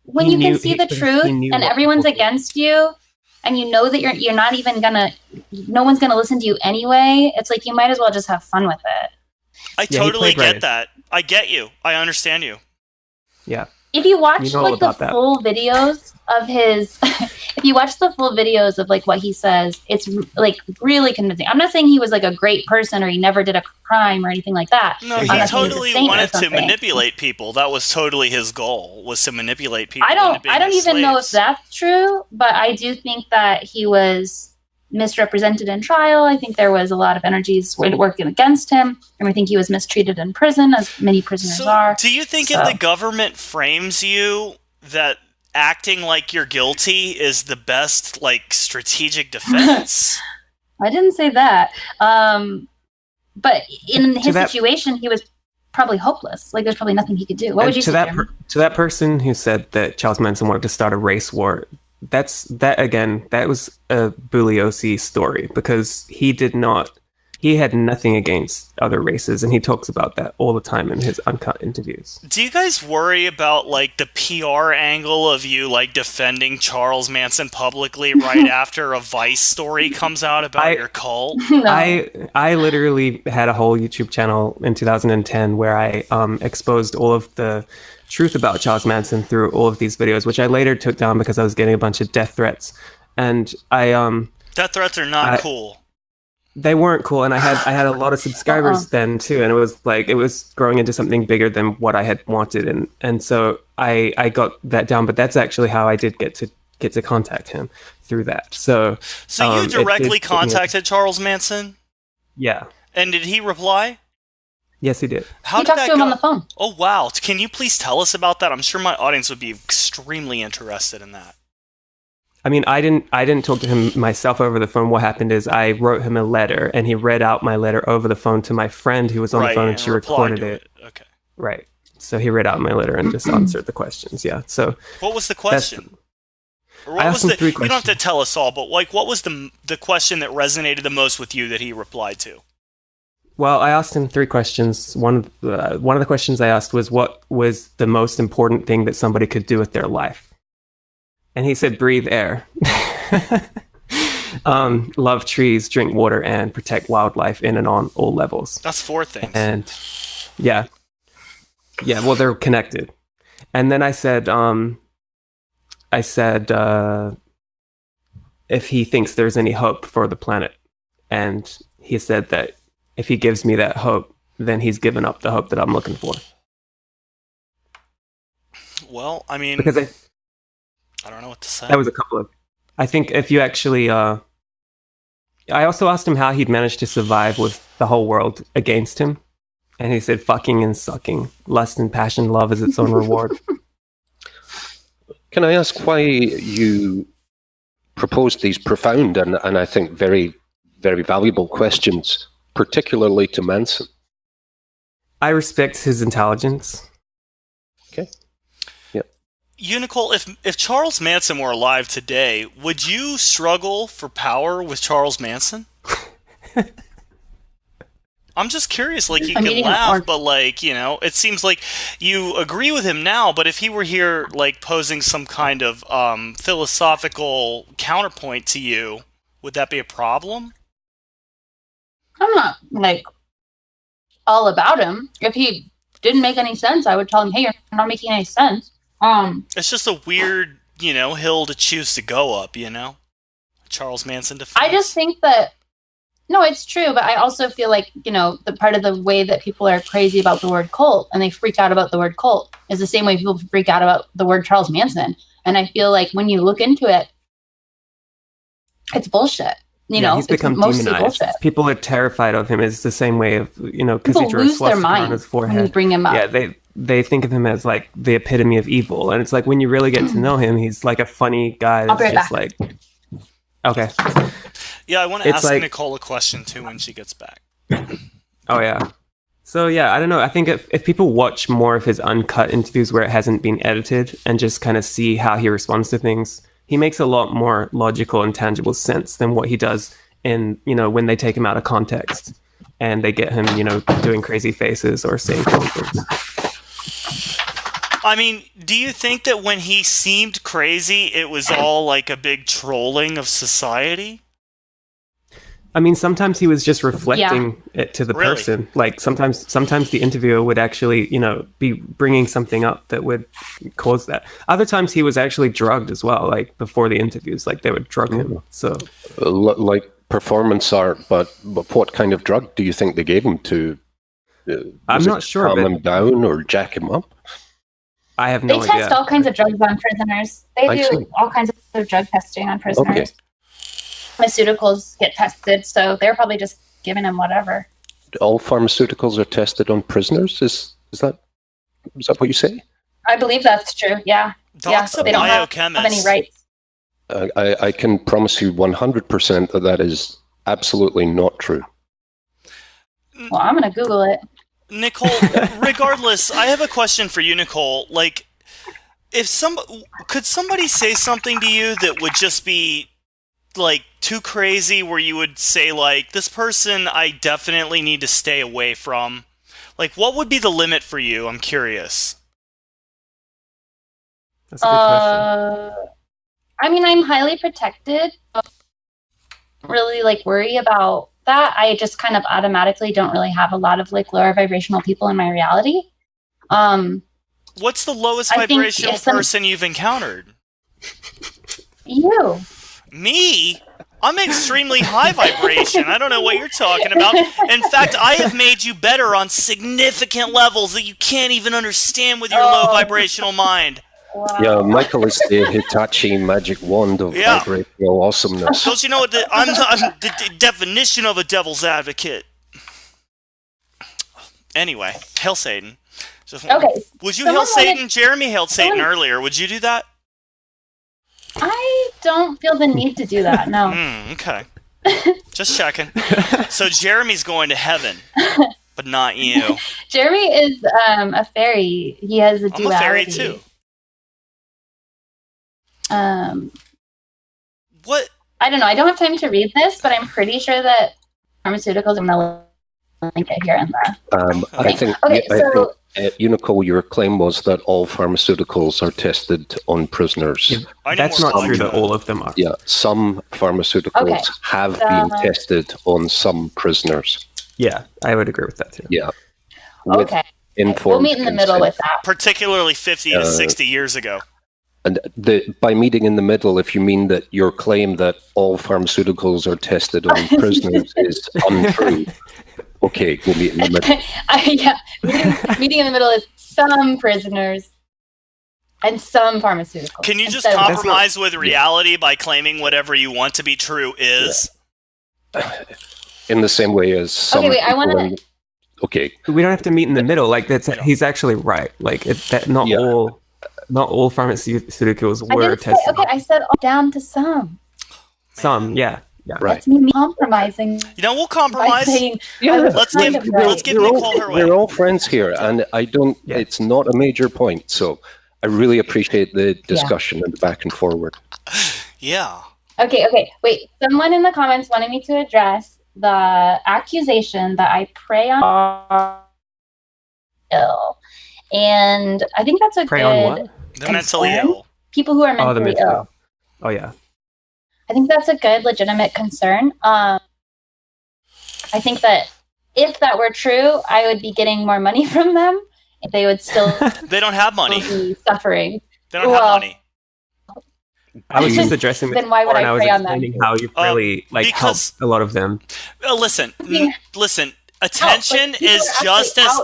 when you can see the truth and everyone's against you and you know that you're not even no one's gonna listen to you anyway, it's like you might as well just have fun with it. I totally get that. I get you. I understand you. Yeah. If you watch like the full videos of his, if you watch the full videos of like what he says, it's like really convincing. I'm not saying he was like a great person or he never did a crime or anything like that. No, he totally wanted to manipulate people. That was totally his goal, was to manipulate people. I don't even know if that's true, but I do think that he was misrepresented in trial. I think there was a lot of energies working against him, and I think he was mistreated in prison, as many prisoners are. Do you think if the government frames you, that acting like you're guilty is the best, like, strategic defense? I didn't say that. But in his situation, he was probably hopeless. Like, there's probably nothing he could do. What would you say, to that person who said that Charles Manson wanted to start a race war, that was a Bugliosi story, because he had nothing against other races, and he talks about that all the time in his uncut interviews. Do you guys worry about, like, the PR angle of you, like, defending Charles Manson publicly right after a Vice story comes out about your cult? No. I literally had a whole YouTube channel in 2010 where I exposed all of the truth about Charles Manson through all of these videos, which I later took down because I was getting a bunch of death threats. And death threats are not cool. They weren't cool, and I had a lot of subscribers then too, and it was growing into something bigger than what I had wanted, and so I got that down. But that's actually how I did get to contact him, through that. So you directly contacted Charles Manson? Yeah. And did he reply? Yes, he did. How did that go? You talked to him on the phone. Oh wow! Can you please tell us about that? I'm sure my audience would be extremely interested in that. I mean, I didn't talk to him myself over the phone. What happened is I wrote him a letter, and he read out my letter over the phone to my friend who was on the phone, and she recorded it. Okay. Right. So he read out my letter and just answered the questions. Yeah. So what was the question? I asked him 3 questions. You don't have to tell us all, but like, what was the question that resonated the most with you that he replied to? Well, I asked him 3 questions. One of the questions I asked was, what was the most important thing that somebody could do with their life? And he said, breathe air, love trees, drink water, and protect wildlife in and on all levels. That's 4 things. And yeah, well, they're connected. And then I said, if he thinks there's any hope for the planet. And he said that if he gives me that hope, then he's given up the hope that I'm looking for. Well, I mean, because I don't know what to say. That was a couple of... I think if you actually... I also asked him how he'd managed to survive with the whole world against him. And he said, fucking and sucking. Lust and passion, love is its own reward. Can I ask why you proposed these profound and I think very, very valuable questions, particularly to Manson? I respect his intelligence. Okay. Unicole, if Charles Manson were alive today, would you struggle for power with Charles Manson? I'm just curious, like, you can laugh, but, like, you know, it seems like you agree with him now, but if he were here, like, posing some kind of philosophical counterpoint to you, would that be a problem? I'm not, like, all about him. If he didn't make any sense, I would tell him, hey, you're not making any sense. It's just a weird, you know, hill to choose to go up, you know? Charles Manson defense. I just think that, no, it's true, but I also feel like, you know, the part of the way that people are crazy about the word cult and they freak out about the word cult is the same way people freak out about the word Charles Manson. And I feel like when you look into it, it's bullshit. You know, he's become demonized. Bullshit. People are terrified of him. It's the same way of, you know, because he drew a swastika on his forehead. When you bring him up. Yeah, they think of him as like the epitome of evil, and it's like when you really get to know him, he's like a funny guy that's just like, okay. Yeah, I want to ask Nicole a question too when she gets back. Oh yeah. So yeah, I don't know. I think if people watch more of his uncut interviews where it hasn't been edited and just kind of see how he responds to things, he makes a lot more logical and tangible sense than what he does in, you know, when they take him out of context and they get him, you know, doing crazy faces or saying crazy things. I mean, do you think that when he seemed crazy, it was all like a big trolling of society? I mean, sometimes he was just reflecting it to the person. Like sometimes the interviewer would actually, you know, be bringing something up that would cause that. Other times he was actually drugged as well, like before the interviews, like they would drug him. So, like performance art, but what kind of drug do you think they gave him to? I'm not sure. Calm him down or jack him up? I have no idea. They test all kinds of drugs on prisoners. They do all kinds of drug testing on prisoners. Okay. pharmaceuticals get tested, so they're probably just giving them whatever. All pharmaceuticals are tested on prisoners? Is that what you say? I believe that's true, yeah. Doc's a they don't have biochemist. any rights. I can promise you 100% that is absolutely not true. Well, I'm going to Google it. Nicole, regardless, I have a question for you, Nicole. Like, could somebody say something to you that would just be, like, too crazy, where you would say, like, this person I definitely need to stay away from? Like, what would be the limit for you? I'm curious. That's a good question. I mean, I'm highly protected. I don't really, like, worry about that. I just kind of automatically don't really have a lot of, like, lower vibrational people in my reality. What's the lowest vibrational person you've encountered? You. Me? I'm extremely high vibration. I don't know what you're talking about. In fact, I have made you better on significant levels that you can't even understand with your low vibrational mind. Wow. Yeah, Michael is the Hitachi magic wand of vibrational awesomeness. Don't you know what I'm the definition of a devil's advocate? Anyway, hail Satan. Okay. Would you hail Satan? Jeremy hailed Satan earlier. Would you do that? I don't feel the need to do that, no. Okay. Just checking. So Jeremy's going to heaven, but not you. Jeremy is a fairy. He has a duality. I'm a fairy too. What? I don't know. I don't have time to read this, but I'm pretty sure that pharmaceuticals, I'm going to link it here in the I think, Unicole, your claim was that all pharmaceuticals are tested on prisoners. That's not true that all of them are. Yeah, some pharmaceuticals have been tested on some prisoners. Yeah, I would agree with that too. Yeah. Okay. We'll meet in the middle with that. Particularly 50 to 60 years ago. And by meeting in the middle, if you mean that your claim that all pharmaceuticals are tested on prisoners is untrue, okay, we'll meet in the middle. Meeting in the middle is some prisoners and some pharmaceuticals. Can you just compromise with reality by claiming whatever you want to be true is? In the same way as some. Okay, wait, I want to. Okay. We don't have to meet in the middle. Like he's actually right. Like not all pharmaceuticals were tested. Okay, I said down to some. Some, yeah. Right. That's me compromising. You know, we'll compromise. Let's give Nicole her way. We're all friends here, and I don't. Yeah. It's not a major point, so I really appreciate the discussion and the back and forward. Yeah. Okay. Wait. Someone in the comments wanted me to address the accusation that I prey on ill. And I think that's a prey good on what? The mentally ill. People who are mentally ill. Oh, yeah. I think that's a good, legitimate concern. I think that if that were true, I would be getting more money from them. They would still they don't have money. Be suffering. They don't have money. I was just addressing this. Then why would I prey on them? How you really helped a lot of them. Listen. Attention is just as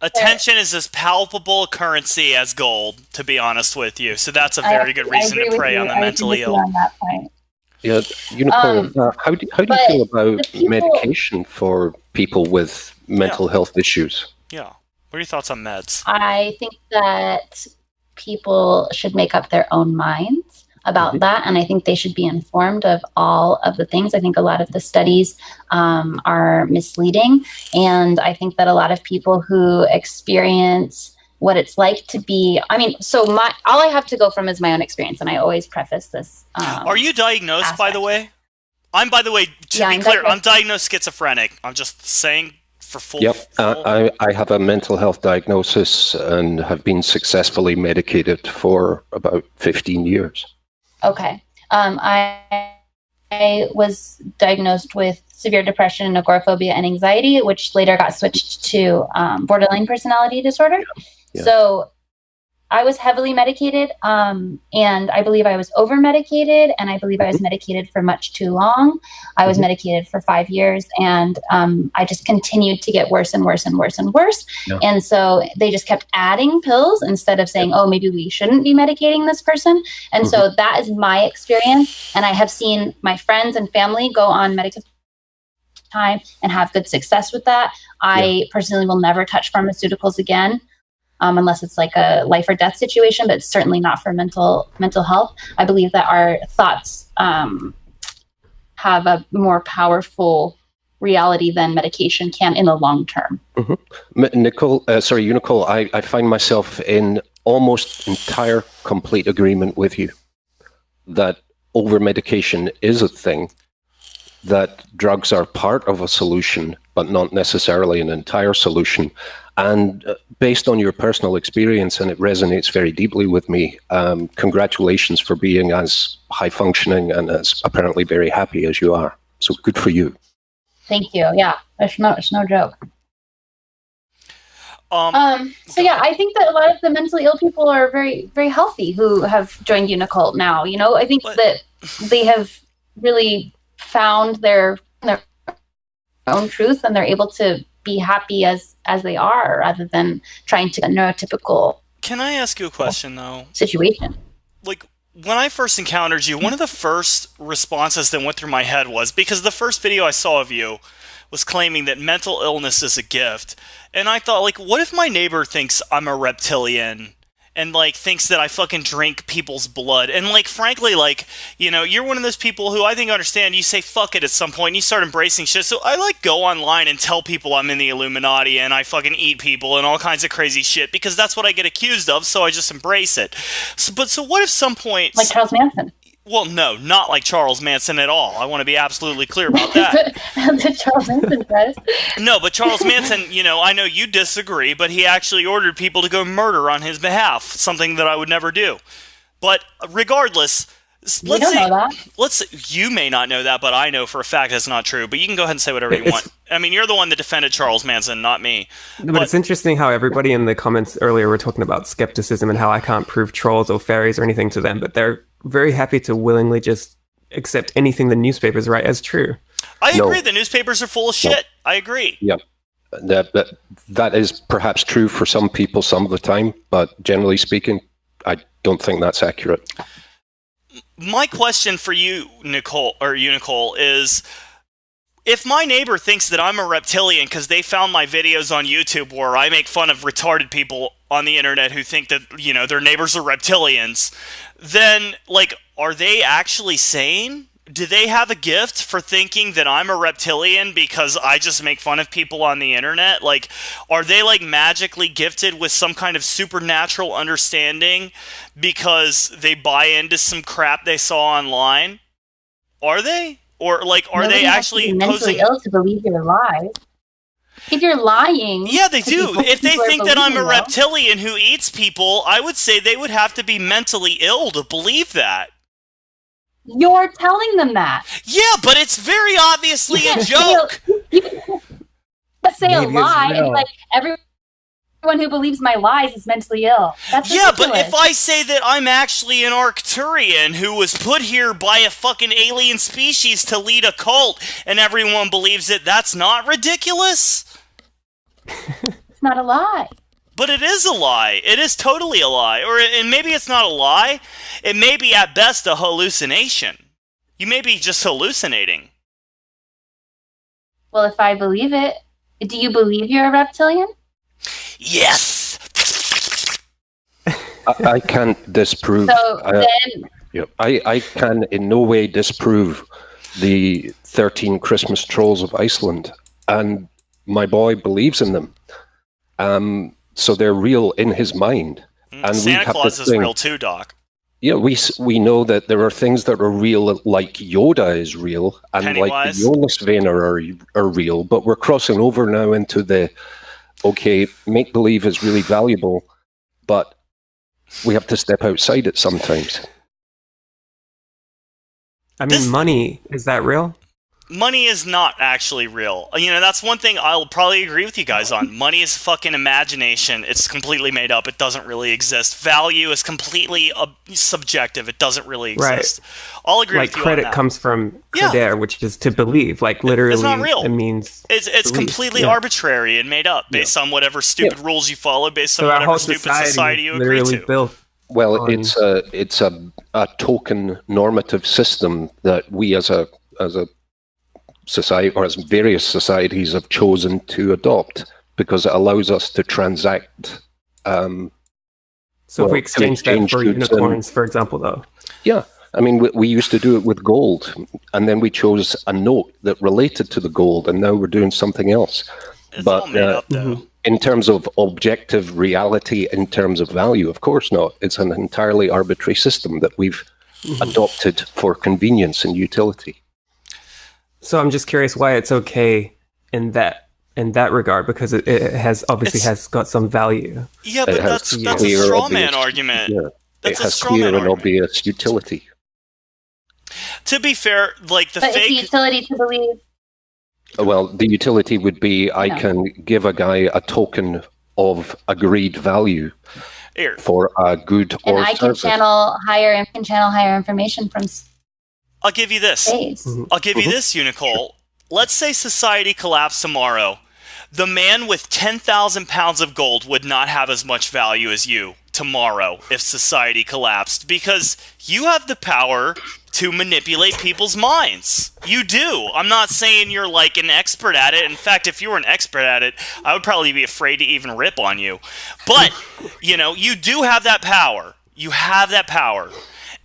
attention is as palpable a currency as gold, to be honest with you. So that's a very good reason to prey on the mentally ill. On that point. Yeah, Unicole, how do you feel about medication for people with mental health issues? Yeah. What are your thoughts on meds? I think that people should make up their own minds about that, and I think they should be informed of all of the things. I think a lot of the studies are misleading, and I think that a lot of people who experience what it's like to be, all I have to go from is my own experience, and I always preface this. Are you diagnosed, by the way? I'm diagnosed schizophrenic. I'm just saying for full. Yep, I have a mental health diagnosis and have been successfully medicated for about 15 years. Okay. I was diagnosed with severe depression, agoraphobia, and anxiety, which later got switched to borderline personality disorder. Yeah. So I was heavily medicated, and I believe I was over medicated, and I believe I was medicated for much too long. I was medicated for 5 years, and I just continued to get worse and worse and worse and worse. Yeah. And so they just kept adding pills instead of saying, oh, maybe we shouldn't be medicating this person. And so that is my experience. And I have seen my friends and family go on medication time and have good success with that. I personally will never touch pharmaceuticals again. Unless it's like a life or death situation, but certainly not for mental health. I believe that our thoughts have a more powerful reality than medication can in the long term. Unicole, I find myself in almost entire complete agreement with you that over-medication is a thing, that drugs are part of a solution, but not necessarily an entire solution. And based on your personal experience, and it resonates very deeply with me, congratulations for being as high-functioning and as apparently very happy as you are. So good for you. Thank you. Yeah, it's no joke. So yeah, I think that a lot of the mentally ill people are very, very healthy who have joined Unicole now. You know, I think that they have really found their own truth, and they're able to be happy as they are, rather than trying to a neurotypical. Can I ask you a question though? Situation. Like, when I first encountered you, one of the first responses that went through my head was, because the first video I saw of you was claiming that mental illness is a gift, and I thought, like, what if my neighbor thinks I'm a reptilian and, like, thinks that I fucking drink people's blood? And, like, frankly, like, you know, you're one of those people who I think understand, you say fuck it at some point, and you start embracing shit. So I, like, go online and tell people I'm in the Illuminati and I fucking eat people and all kinds of crazy shit, because that's what I get accused of, so I just embrace it. So what if some point... Like Charles Manson. Well, no, not like Charles Manson at all. I want to be absolutely clear about that. Charles Manson does. No, but Charles Manson, you know, I know you disagree, but he actually ordered people to go murder on his behalf, something that I would never do. But regardless, you may not know that, but I know for a fact that's not true. But you can go ahead and say whatever you want. I mean, you're the one that defended Charles Manson, not me. But it's interesting how everybody in the comments earlier were talking about skepticism and how I can't prove trolls or fairies or anything to them, but they're very happy to willingly just accept anything the newspapers write as true. I agree. The newspapers are full of shit. I agree. Yeah. That is perhaps true for some people some of the time, but generally speaking, I don't think that's accurate. My question for you, Unicole, is, if my neighbor thinks that I'm a reptilian because they found my videos on YouTube where I make fun of retarded people on the internet who think that, you know, their neighbors are reptilians, then, like, are they actually sane? Do they have a gift for thinking that I'm a reptilian because I just make fun of people on the internet? Like, are they, like, magically gifted with some kind of supernatural understanding because they buy into some crap they saw online? Are they? Or, like, are they actually mentally ill to believe your lies? If you're lying... Yeah, they do. If they think that I'm a reptilian who eats people, I would say they would have to be mentally ill to believe that. You're telling them that. Yeah, but it's very obviously a joke. Let's say a lie, and like, everyone who believes my lies is mentally ill. That's ridiculous. Yeah, but if I say that I'm actually an Arcturian who was put here by a fucking alien species to lead a cult, and everyone believes it, that's not ridiculous? It's not a lie. But it is a lie. It is totally a lie. And maybe it's not a lie. It may be at best a hallucination. You may be just hallucinating. Well, if I believe it, do you believe you're a reptilian? Yes! I can't disprove. I can in no way disprove the 13 Christmas trolls of Iceland. And my boy believes in them. So they're real in his mind. And Santa Claus is real too, Doc. Yeah, we know that there are things that are real, like Yoda is real, and Pennywise. Like the Jonas Vaner are real, but we're crossing over now into the, okay, make-believe is really valuable, but we have to step outside it sometimes. I mean, money, is that real? money is not actually real. That's one thing I'll probably agree with you guys on. Money is fucking imagination. It's completely made up. It doesn't really exist. Value is completely subjective. It doesn't really exist. Right. I'll agree with you on that. Like credit comes from credere, which is to believe. Like literally, it's not real. It means it's completely arbitrary and made up based on whatever stupid rules you follow, based on whatever stupid society you agree to. Built it's a token normative system that we as a society, or as various societies, have chosen to adopt because it allows us to transact. So if we exchange that for unicorns, for example, though. Yeah. I mean, we used to do it with gold, and then we chose a note that related to the gold, and now we're doing something else. It's all made up, though. In terms of objective reality, in terms of value, of course not. It's an entirely arbitrary system that we've adopted for convenience and utility. So I'm just curious why it's okay in that regard, because it has got some value. Yeah, but that's a straw man argument. Yeah, that's it has clear and obvious utility. To be fair, like but it's the utility to believe. Well, the utility would be I can give a guy a token of agreed value for a good or service. And I can channel higher information from. I'll give you this. I'll give you this, Unicole. Let's say society collapsed tomorrow. The man with 10,000 pounds of gold would not have as much value as you tomorrow if society collapsed, because you have the power to manipulate people's minds. You do. I'm not saying you're like an expert at it. In fact, if you were an expert at it, I would probably be afraid to even rip on you. But, you do have that power. You have that power.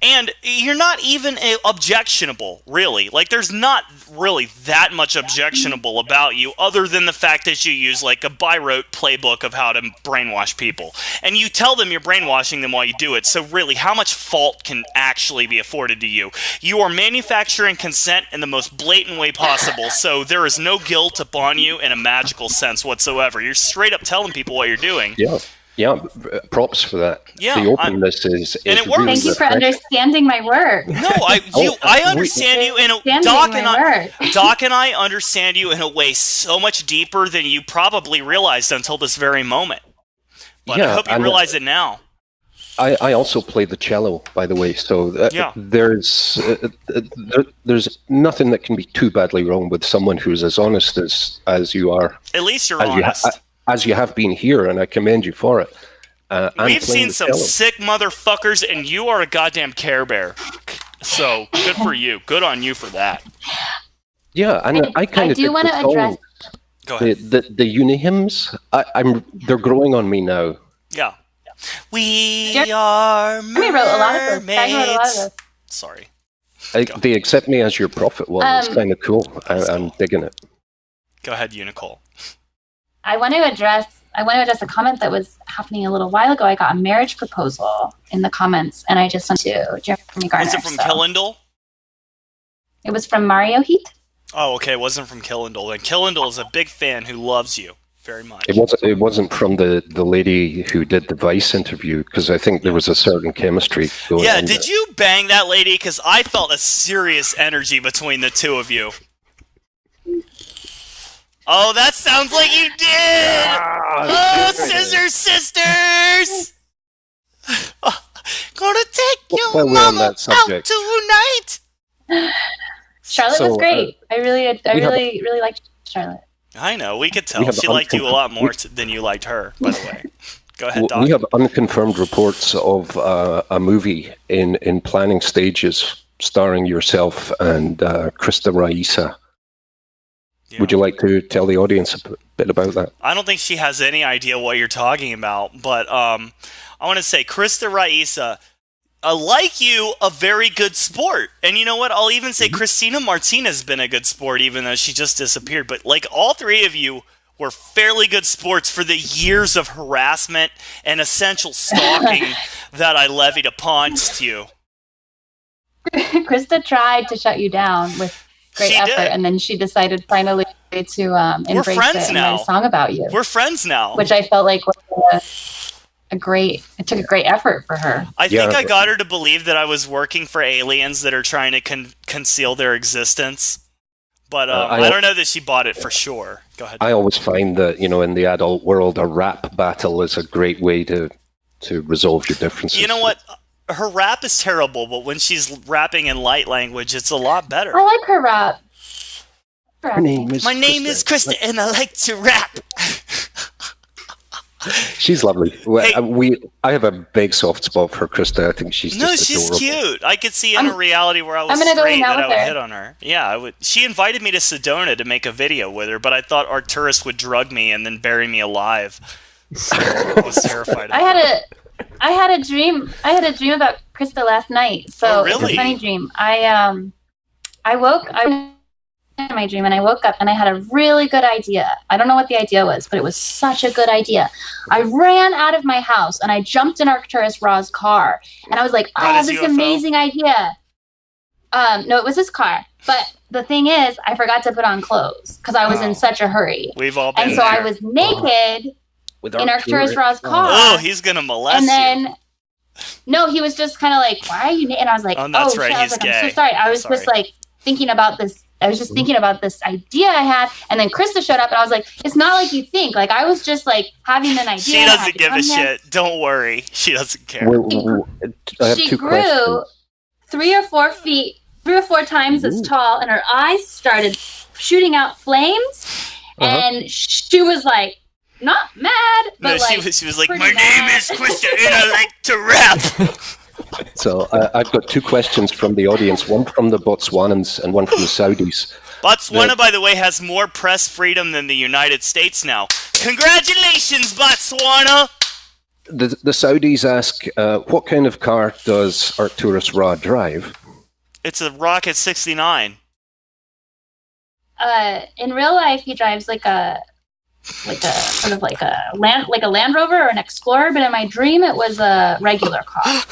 And you're not even objectionable, really. Like, there's not really that much objectionable about you, other than the fact that you use, like, a by-rote playbook of how to brainwash people. And you tell them you're brainwashing them while you do it, so really, how much fault can actually be afforded to you? You are manufacturing consent in the most blatant way possible, so there is no guilt upon you in a magical sense whatsoever. You're straight up telling people what you're doing. Yeah. Yeah, props for that. Yeah, the openness is and it really works. Thank you for understanding my work. No, I understand you in a Doc and I understand you in a way so much deeper than you probably realized until this very moment. But I hope you realize it now. I also play the cello, by the way, so there's nothing that can be too badly wrong with someone who's as honest as you are. At least you're honest. As you have been here, and I commend you for it. We've seen some sick motherfuckers, and you are a goddamn Care Bear. So, good for you. Good on you for that. Yeah, and I kind of do want to address... Go ahead. The uni-hymns, they're growing on me now. Yeah. We are mermaids. I wrote a lot of those. Sorry. They accept me as your prophet. Well, it's kind of cool. I'm digging it. Go ahead, Unicole. I want to address a comment that was happening a little while ago. I got a marriage proposal in the comments, and I just sent to Jeremy Garner. Was it from Killendall? It was from Mario Heat. Oh, okay. It wasn't from Killendall. And Killendall is a big fan who loves you very much. It wasn't from the lady who did the Vice interview, because I think there was a certain chemistry going on. Yeah, did you bang that lady? Because I felt a serious energy between the two of you. Oh, that sounds like you did! Oh, Scissor Sisters! Gonna take your mama out tonight! Charlotte was great. I really liked Charlotte. I know, we could tell. She liked you a lot more than you liked her, by the way. Go ahead, Doc. We have unconfirmed reports of a movie in planning stages starring yourself and Krista Raisa. Yeah. Would you like to tell the audience a bit about that? I don't think she has any idea what you're talking about, but I want to say, Krista Raisa, like you, a very good sport. And you know what? I'll even say Christina Martinez has been a good sport, even though she just disappeared. But like all three of you were fairly good sports for the years of harassment and essential stalking that I levied upon you. Krista tried to shut you down with great effort, and then she decided finally to embrace it and write a song about you. We're friends now. Which I felt like was it took a great effort for her. I think I got her to believe that I was working for aliens that are trying to conceal their existence. But I don't know that she bought it for sure. Go ahead. I always find that, in the adult world, a rap battle is a great way to resolve your differences. You know what? Her rap is terrible, but when she's rapping in light language, it's a lot better. I like her rap. My name is Krista, and I like to rap. She's lovely. I have a big soft spot for Krista. I think she's adorable. Cute. I could see in a reality where I was straight that I would hit on her. Yeah, I would. She invited me to Sedona to make a video with her, but I thought Arcturus would drug me and then bury me alive. So I was terrified. I had a dream about Krista last night. So really? It's a funny dream. I woke in my dream and I woke up and I had a really good idea. I don't know what the idea was, but it was such a good idea. I ran out of my house and I jumped in Arcturus Raw's car and I was like, oh, this is an amazing idea. No, it was his car. But the thing is, I forgot to put on clothes because I was in such a hurry. We've all been And so there. I was naked in Arcturus Raw's car. Oh, he's going to molest and then, you. No, he was just kind of like, why are you naked? And I was like, that's right. Shit. I was He's like, gay. I'm so sorry. I was just like thinking about this. I was just thinking about this idea I had, and then Krista showed up, and I was like, "It's not like you think. Like I was just like having an idea." She doesn't give a shit. Don't worry, she doesn't care. She grew 3 or 4 feet, 3 or 4 times as tall, and her eyes started shooting out flames, and she was like, not mad, but she was like, "My mad. name is Krista, and I like to rap." So I've got 2 questions from the audience, one from the Botswanans and one from the Saudis. Botswana, by the way, has more press freedom than the United States now. Congratulations, Botswana! The Saudis ask, what kind of car does Arcturus Raw drive? It's a Rocket 69. In real life, he drives like a Land Rover or an Explorer, but in my dream it was a regular car.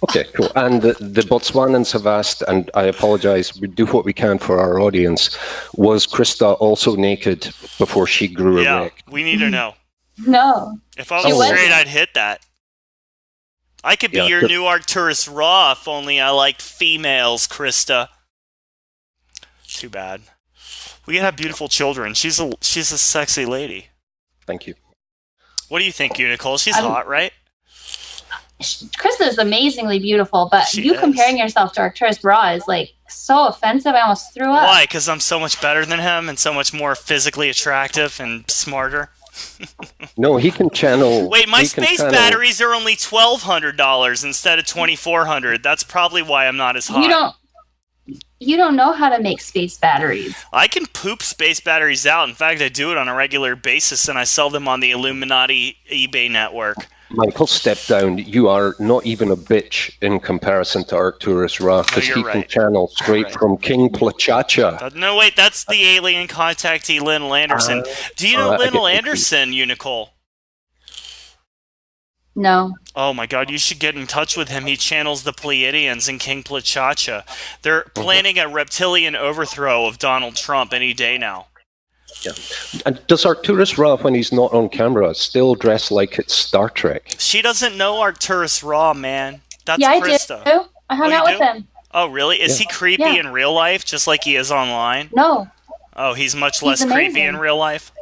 Okay, cool. And the Botswanans have asked, and I apologize, we do what we can for our audience. Was Krista also naked before she grew erect? Yeah, we need to know. No. If I was straight, I'd hit that. I could be your new Arcturus Raw if only I liked females, Krista. Too bad. We can have beautiful children. She's a sexy lady. Thank you. What do you think, Unicole? She's hot, right? Krista is amazingly beautiful, but comparing yourself to Arcturus Raw is like so offensive. I almost threw up. Why? Because I'm so much better than him and so much more physically attractive and smarter. No, he can channel. Wait, my space batteries are only $1,200 instead of $2,400. That's probably why I'm not as hot. You don't know how to make space batteries. I can poop space batteries out. In fact, I do it on a regular basis, and I sell them on the Illuminati eBay network. Michael, step down. You are not even a bitch in comparison to Arcturus Raw, because he can channel straight from King Plachacha. No, wait, that's the alien contactee Lynn Anderson. Do you know Lynn Anderson, Unicole? No. Oh my God, you should get in touch with him. He channels the Pleiadians in King Plachacha. They're planning a reptilian overthrow of Donald Trump any day now. Yeah. And does Arcturus Raw, when he's not on camera, still dress like it's Star Trek? She doesn't know Arcturus Raw, man. That's Krista. I do. I hung out with him. Oh, really? Is he creepy in real life, just like he is online? No. Oh, he's much less creepy in real life?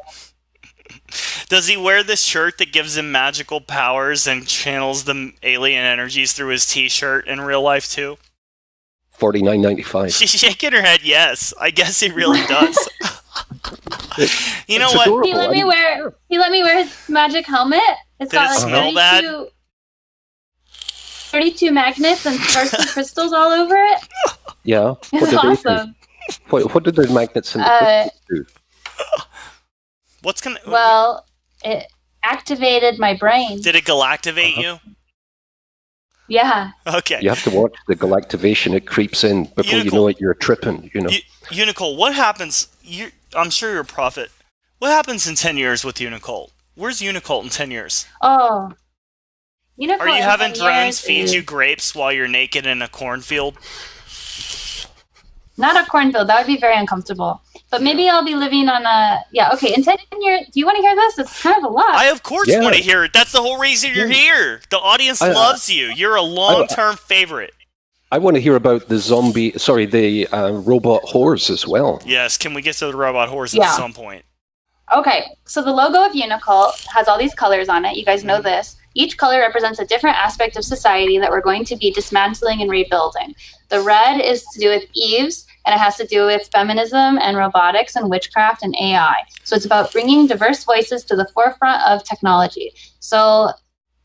Does he wear this shirt that gives him magical powers and channels the alien energies through his t-shirt in real life too? $49.95. She's shaking her head yes. I guess he really does. You know what? Adorable. He let me wear his magic helmet. It's Did got it smell bad? 32 magnets and sparkly crystals all over it. Yeah. It's awesome. What did the magnets and the crystals do? Well, it activated my brain. Did it galactivate you? Yeah. Okay. You have to watch the galactivation. It creeps in before you know it. You're tripping. You know. Unicole, what happens? I'm sure you're a prophet. What happens in 10 years with Unicole? Where's Unicole in 10 years? Oh. Unicole. Are you having drones feed you grapes while you're naked in a cornfield? Not a cornfield. That would be very uncomfortable. But maybe I'll be living on a... Yeah, okay. In 10 years... Do you want to hear this? It's kind of a lot. I, of course, want to hear it. That's the whole reason you're here. The audience loves you. You're a long-term favorite. I want to hear about the robot whores as well. Yes, can we get to the robot whores at some point? Okay, so the logo of Unicole has all these colors on it. You guys know this. Each color represents a different aspect of society that we're going to be dismantling and rebuilding. The red is to do with Eve's, and it has to do with feminism and robotics and witchcraft and AI. So it's about bringing diverse voices to the forefront of technology. So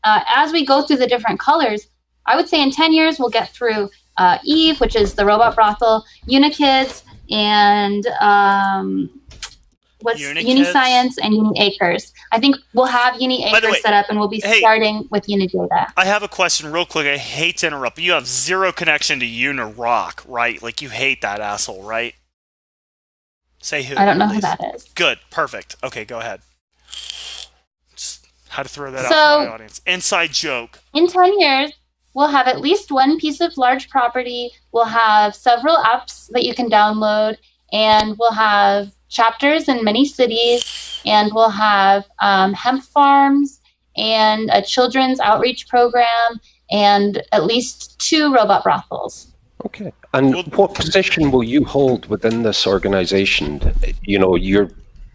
as we go through the different colors, I would say in 10 years we'll get through Eve, which is the robot brothel, Unikids, and Uniscience and Uniacres. I think we'll have Uniacres set up, and we'll be starting with Unidata. I have a question real quick. I hate to interrupt, but you have zero connection to Unirock, right? Like, you hate that asshole, right? Say who. I don't know who that is. Good. Perfect. Okay, go ahead. Just how to throw that out to my audience. Inside joke. In 10 years, we'll have at least one piece of large property. We'll have several apps that you can download, and we'll have chapters in many cities, and we'll have hemp farms and a children's outreach program and at least 2 robot brothels. Okay. And what position will you hold within this organization? You know, you're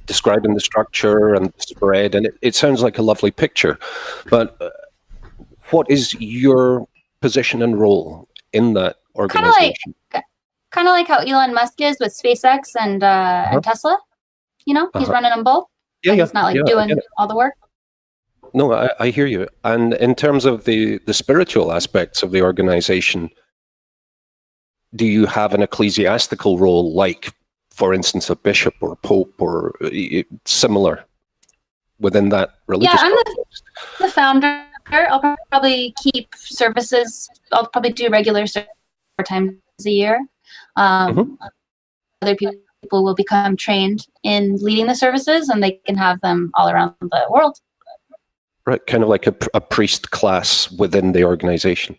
describing the structure and the spread, and it sounds like a lovely picture, but what is your position and role in that organization? Kind of like how Elon Musk is with SpaceX and Tesla. You know, he's running them both. Yeah, he's not like doing all the work. No, I hear you. And in terms of the spiritual aspects of the organization, do you have an ecclesiastical role, like, for instance, a bishop or a pope or similar within that religious context? I'm the founder. I'll probably keep services. I'll probably do regular services 4 times a year. Other people will become trained in leading the services, and they can have them all around the world. Right, kind of like a priest class within the organization.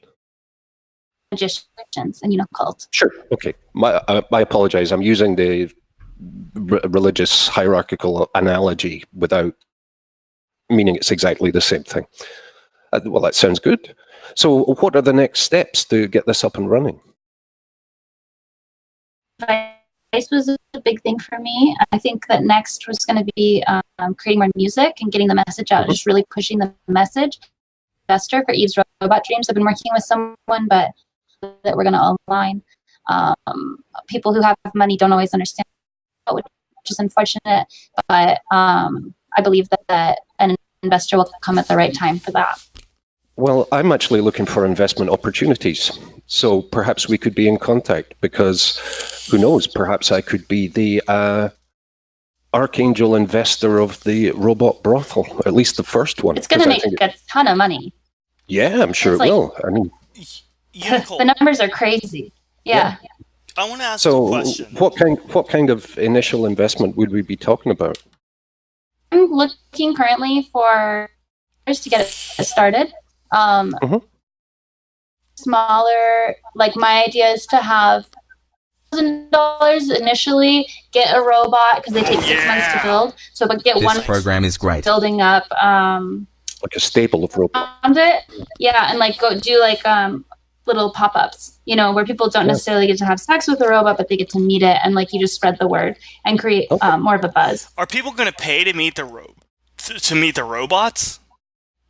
Magicians and cult. Sure. Okay. I apologize. I'm using the religious hierarchical analogy without meaning it's exactly the same thing. Well, that sounds good. So what are the next steps to get this up and running? Vice was a big thing for me. I think that next was going to be creating more music and getting the message out, just really pushing the message. Investor for Eve's Robot Dreams. I've been working with someone, but that we're going to align. People who have money don't always understand, which is unfortunate, but I believe that an investor will come at the right time for that. Well, I'm actually looking for investment opportunities, so perhaps we could be in contact, because who knows, perhaps I could be the archangel investor of the robot brothel, at least the first one. It's going to make a ton of money. Yeah, I'm sure it will. I mean, the numbers are crazy. Yeah. I want to ask a question. What kind of initial investment would we be talking about? I'm looking currently for to get it started. Smaller, like my idea is to have $1,000 initially, get a robot because they take 6 months to build. So, but get one program is great. Building up, like a stable of robots. Around it, and like go do like little pop-ups, where people don't necessarily get to have sex with the robot, but they get to meet it, and like you just spread the word and create more of a buzz. Are people going to pay to meet the robots?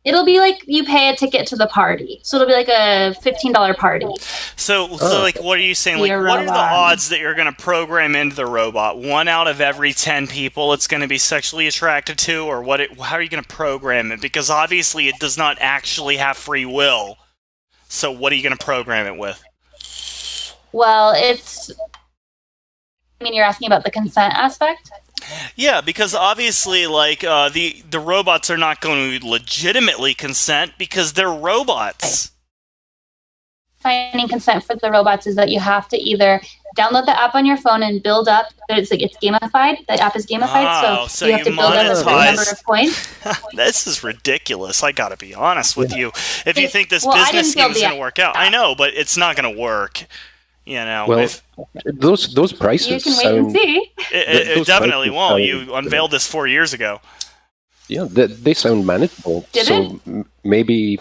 It'll be like you pay a ticket to the party. So it'll be like a $15 party. So like, what are you saying? Like, what are the odds that you're going to program into the robot? 1 out of every 10 people it's going to be sexually attracted to? Or how are you going to program it? Because obviously it does not actually have free will. So what are you going to program it with? Well, you're asking about the consent aspect? Yeah, because obviously, like, the robots are not going to legitimately consent because they're robots. Finding consent for the robots is that you have to either download the app on your phone and build up. It's gamified. The app is gamified, so you have to build up a number of points. This is ridiculous. I got to be honest with you. If you think this business scheme is going to work out, I know, but it's not going to work. Well, those prices. You can wait and see. It definitely won't. You unveiled this 4 years ago. Yeah, they sound manageable. Maybe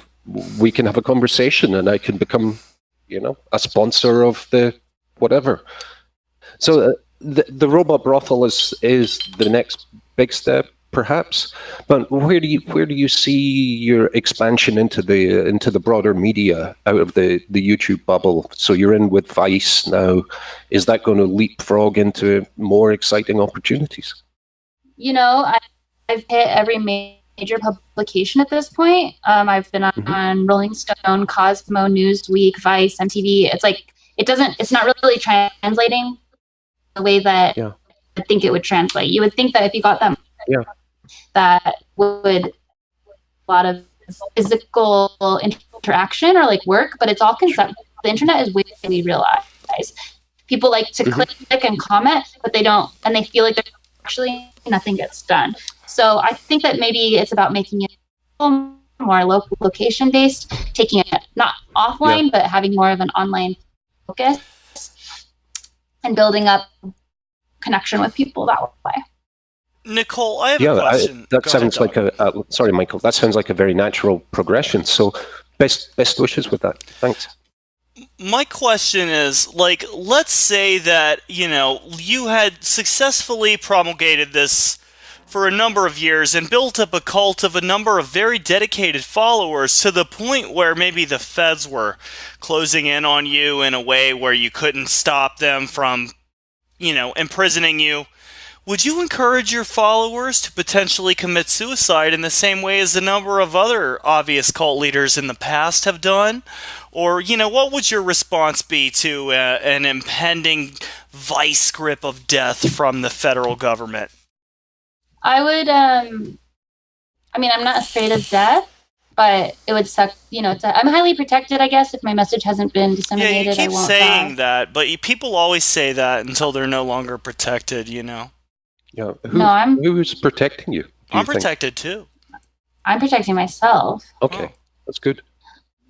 we can have a conversation, and I can become a sponsor of the whatever. So the robot brothel is the next big step, perhaps. But where do you see your expansion into the broader media out of the YouTube bubble? So you're in with Vice now. Is that going to leapfrog into more exciting opportunities? I've hit every major publication at this point. I've been on Rolling Stone, Cosmo, Newsweek, Vice, MTV. It's not really translating the way that I think it would translate. You would think that if you got them, that would a lot of physical interaction or work, but it's all conceptual. The internet is way we realize. People like to click and comment, but they don't, and they feel like actually nothing gets done. So I think that maybe it's about making it more location based, taking it not offline, but having more of an online focus and building up connection with people that way. Nicole, I have a question. That sounds like sorry, Michael. That sounds like a very natural progression. So, best wishes with that. Thanks. My question is, let's say that you had successfully promulgated this for a number of years and built up a cult of a number of very dedicated followers to the point where maybe the feds were closing in on you in a way where you couldn't stop them from, imprisoning you. Would you encourage your followers to potentially commit suicide in the same way as a number of other obvious cult leaders in the past have done? Or, what would your response be to an impending vice grip of death from the federal government? I would, I'm not afraid of death, but it would suck, I'm highly protected, I guess, if my message hasn't been disseminated. Yeah, you keep saying that, but people always say that until they're no longer protected, Yeah. Who's protecting you? I'm protected too. I'm protecting myself. Okay, that's good.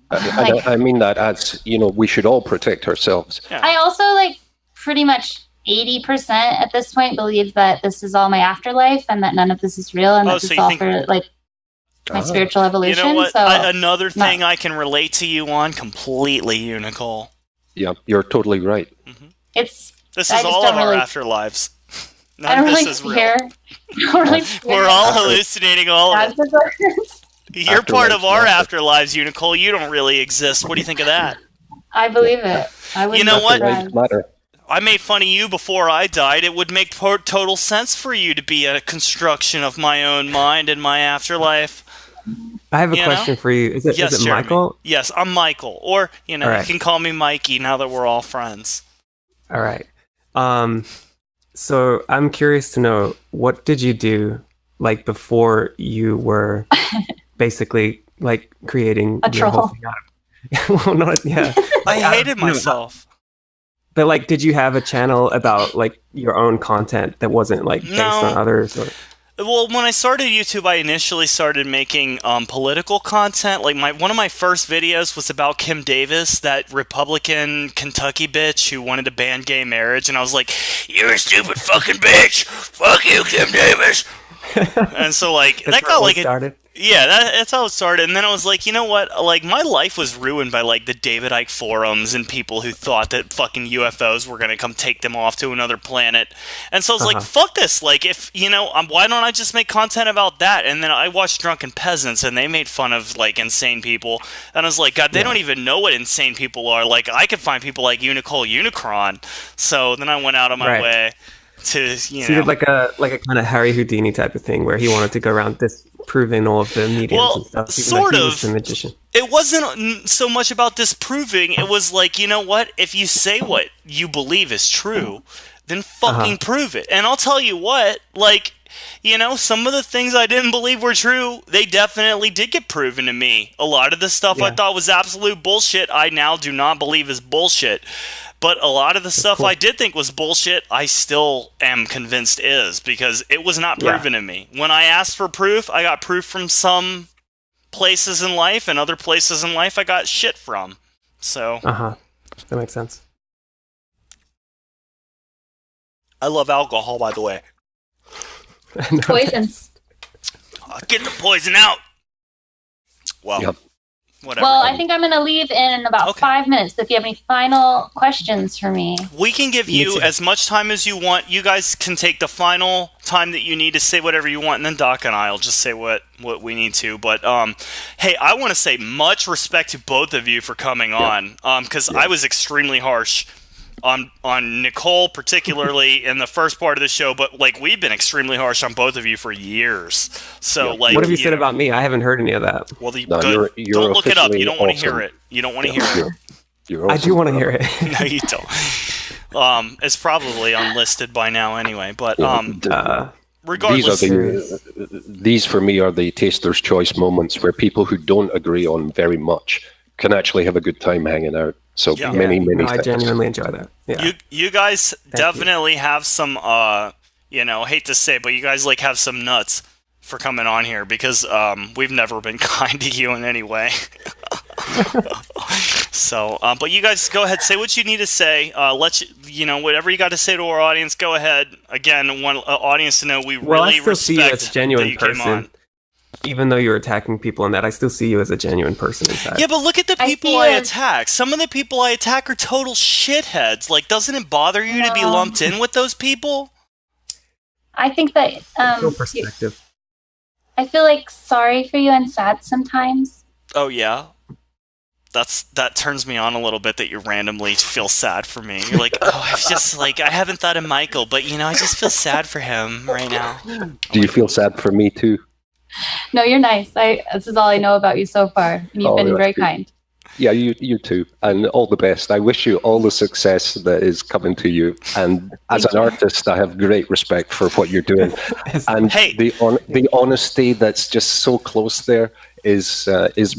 I mean that as, we should all protect ourselves. Yeah. I also pretty much 80% at this point believe that this is all my afterlife and that none of this is real and that this is all for my spiritual evolution. You know what? So another thing I can relate to you on completely, Unicole. Yeah, you're totally right. Mm-hmm. This is all of our afterlives. None of this is real. We're all hallucinating all of it. You're part of our afterlives, Unicole. You don't really exist. What do you think of that? I believe it. You know what? I made fun of you before I died. It would make total sense for you to be a construction of my own mind in my afterlife. I have a question for you. Is it Michael? Yes, I'm Michael. Or, you can call me Mikey now that we're all friends. All right. So I'm curious to know, what did you do before you were basically creating a troll? Whole thing out of I hated myself. But did you have a channel about your own content that wasn't based on others? Or? Well, when I started YouTube, I initially started making political content. One of my first videos was about Kim Davis, that Republican Kentucky bitch who wanted to ban gay marriage, and I was like, "You're a stupid fucking bitch! Fuck you, Kim Davis!" And so that got started. Yeah, that's how it started. And then I was like, you know what? My life was ruined by the David Icke forums and people who thought that fucking UFOs were going to come take them off to another planet. And so I was like, fuck this. If, why don't I just make content about that? And then I watched Drunken Peasants and they made fun of insane people. And I was like, God, they don't even know what insane people are. I could find people like Unicole Unicron. So then I went out of my way to, So you did like a kind of Harry Houdini type of thing where he wanted to go around disproving all of the mediums and stuff. Sort of. He was the magician. It wasn't so much about disproving. It was you know what? If you say what you believe is true, then fucking prove it. And I'll tell you what, some of the things I didn't believe were true, they definitely did get proven to me. A lot of the stuff I thought was absolute bullshit, I now do not believe is bullshit. But a lot of the stuff I did think was bullshit, I still am convinced is, because it was not proven to me. When I asked for proof, I got proof from some places in life, and other places in life I got shit from. So. That makes sense. I love alcohol, by the way. Poisons. Get the poison out. Well, Whatever. Well, I think I'm going to leave in about 5 minutes. But if you have any final questions for me, we can give you as much time as you want. You guys can take the final time that you need to say whatever you want, and then Doc and I will just say what we need to. But hey, I want to say much respect to both of you for coming on, because I was extremely harsh on Nicole, particularly in the first part of the show, but like we've been extremely harsh on both of you for years. So like, what have you said about me? I haven't heard any of that. Well, don't look it up. You don't want to hear it. You don't want to hear it. I do want to hear it. No, you don't. It's probably unlisted by now anyway. But regardless, these for me are the taster's choice moments where people who don't agree on very much can actually have a good time hanging out. So many I genuinely enjoy that. Yeah. You guys definitely have some, hate to say, but you guys like have some nuts for coming on here because we've never been kind to you in any way. So, but you guys go ahead, say what you need to say. Whatever you got to say to our audience, go ahead. Again, want audience to know we really respect see you as a genuine that you came on. Even though you're attacking people in that, I still see you as a genuine person inside. Yeah, but look at the people I attack. Some of the people I attack are total shitheads. Like, doesn't it bother you to be lumped in with those people? I think that perspective. I feel like sorry for you and sad sometimes. Oh yeah, that turns me on a little bit that you randomly feel sad for me. You're like, I haven't thought of Michael, but I just feel sad for him right now. Do you feel sad for me too? No, you're nice. This is all I know about you so far, and you've been very kind. Yeah, you too, and all the best. I wish you all the success that is coming to you. And as an artist, I have great respect for what you're doing. And the honesty that's just so close there is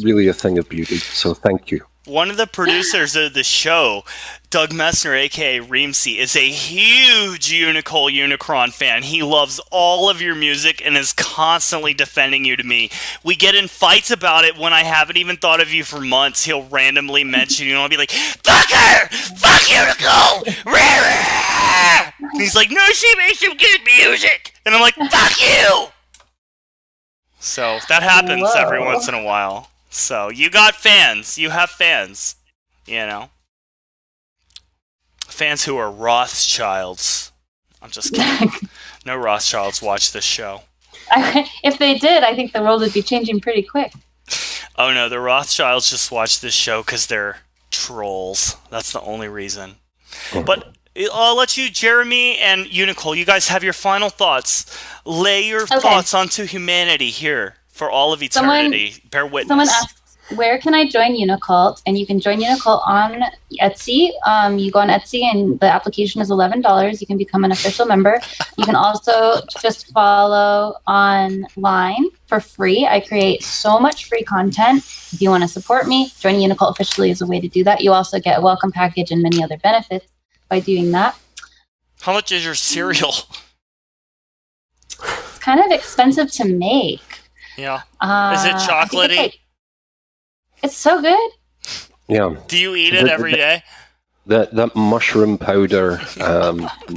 really a thing of beauty. So thank you. One of the producers of the show, Doug Messner, a.k.a. Reamsey, is a huge Unicole Unicron fan. He loves all of your music and is constantly defending you to me. We get in fights about it when I haven't even thought of you for months. He'll randomly mention you, and I'll be like, fuck her! Fuck Unicole! And he's like, no, she makes some good music! And I'm like, fuck you! So that happens every once in a while. So, you got fans. You have fans. Fans who are Rothschilds. I'm just kidding. No Rothschilds watch this show. If they did, I think the world would be changing pretty quick. Oh no, the Rothschilds just watch this show because they're trolls. That's the only reason. But I'll let you, Jeremy and Unicole, you guys have your final thoughts. Lay your thoughts onto humanity here. For all of eternity, bear witness. Someone asks, where can I join Unicult? And you can join Unicult on Etsy. You go on Etsy and the application is $11. You can become an official member. You can also just follow online for free. I create so much free content. If you want to support me, joining Unicult officially is a way to do that. You also get a welcome package and many other benefits by doing that. How much is your cereal? It's kind of expensive to make. Yeah. Is it chocolatey? It's so good. Yeah. Do you eat it every day? That mushroom powder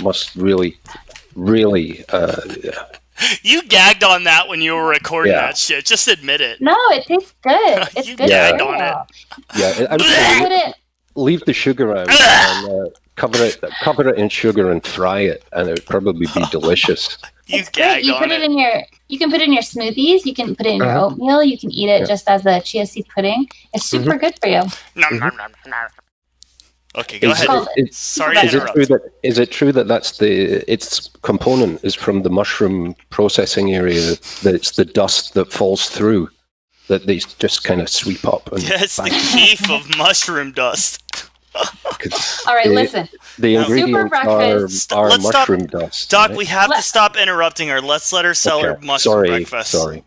must really. You gagged on that when you were recording that shit. Just admit it. No, it tastes good. It's good. Gagged on it. Yeah. Leave the sugar out and cover it in sugar and fry it, and it would probably be delicious. You gagged on it. You can put it in your smoothies. You can put it in your oatmeal. You can eat it just as a chia seed pudding. It's super good for you. Okay, go ahead. Sorry to interrupt. Is it true that its component is from the mushroom processing area? That it's the dust that falls through that they just kind of sweep up. It's the keef of mushroom dust. All right, listen. The ingredients are mushroom dust. Doc, right? We have to stop interrupting her. Let's let her sell her mushroom breakfast. Sorry.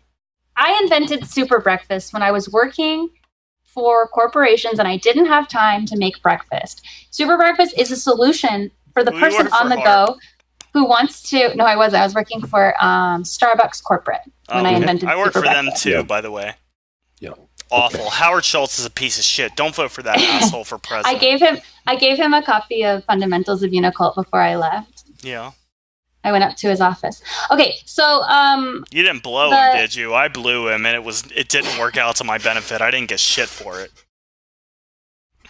I invented Super Breakfast when I was working for corporations and I didn't have time to make breakfast. Super Breakfast is a solution for the person on the go who wants to... No, I wasn't. I was working for Starbucks corporate when I invented I work Super for them Breakfast. too, by the way. Yeah. Awful. Okay. Howard Schultz is a piece of shit. Don't vote for that asshole for president. I gave him a copy of Fundamentals of Unicult before I left. Yeah. I went up to his office. Okay, so you didn't blow him, did you? I blew him, and it didn't work out to my benefit. I didn't get shit for it.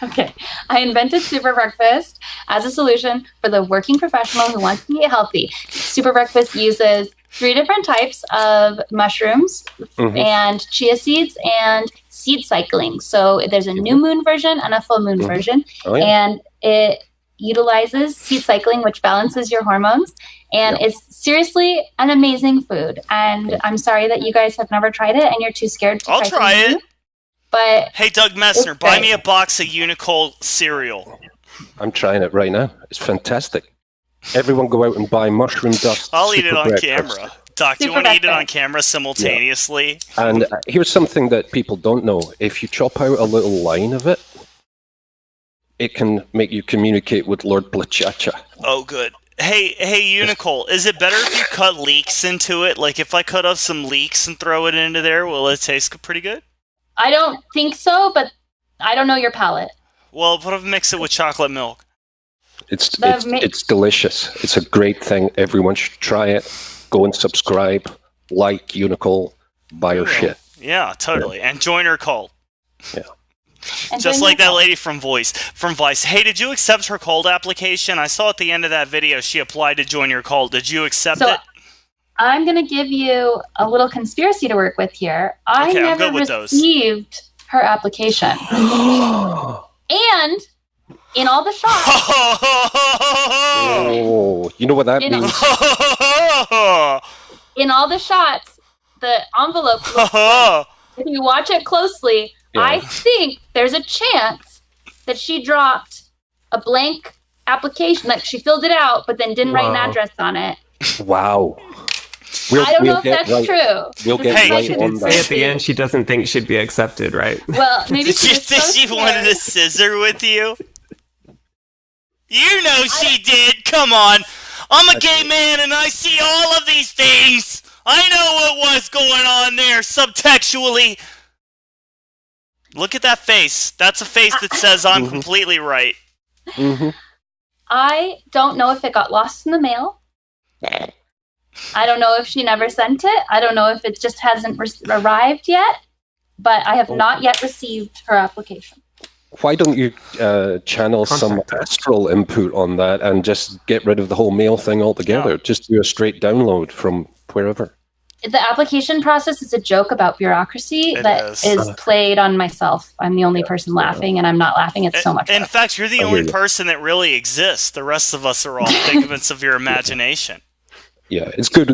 Okay, I invented Super Breakfast as a solution for the working professional who wants to eat healthy. Super Breakfast uses 3 different types of mushrooms and chia seeds and seed cycling. So there's a new moon version and a full moon version, and it utilizes seed cycling, which balances your hormones, and it's seriously an amazing food. And I'm sorry that you guys have never tried it and you're too scared to try it. New. But hey, Doug Messner, buy me a box of Unicole cereal. I'm trying it right now. It's fantastic. Everyone go out and buy mushroom dust. I'll eat it on camera. Doc, do you want to eat it on camera simultaneously? Yeah. And here's something that people don't know. If you chop out a little line of it, it can make you communicate with Lord Blachacha. Oh, good. Hey, Unicole, is it better if you cut leeks into it? Like, if I cut up some leeks and throw it into there, will it taste pretty good? I don't think so, but I don't know your palate. Well, what if I mix it with chocolate milk? It's delicious. It's a great thing. Everyone should try it. Go and subscribe, like Unicole, buy her shit. Yeah, totally. Yeah. And join her cult. Yeah. Just like that lady from Vice. Hey, did you accept her cult application? I saw at the end of that video she applied to join your cult. Did you accept it? I'm going to give you a little conspiracy to work with here. I never received her application. And in all the shots... Oh, you know what that means? In all the shots, the envelope... if you watch it closely, I think there's a chance that she dropped a blank application. Like, she filled it out, but then didn't write an address on it. Wow. I don't know if that's true. We'll get right on that. At the end, she doesn't think she'd be accepted, right? Well, maybe Did you think she wanted a scissor with you? You know she did. Come on. I'm a gay man and I see all of these things. I know what was going on there subtextually. Look at that face. That's a face that says I'm completely right. I don't know if it got lost in the mail. I don't know if she never sent it. I don't know if it just hasn't arrived yet. But I have not yet received her application. Why don't you channel some astral input on that and just get rid of the whole mail thing altogether? Yeah. Just do a straight download from wherever. The application process is a joke about bureaucracy that is played on myself. I'm the only person laughing, and I'm not laughing. It's so much fun. In fact, you're the only person that really exists. The rest of us are all figments of your imagination. Yeah, it's good.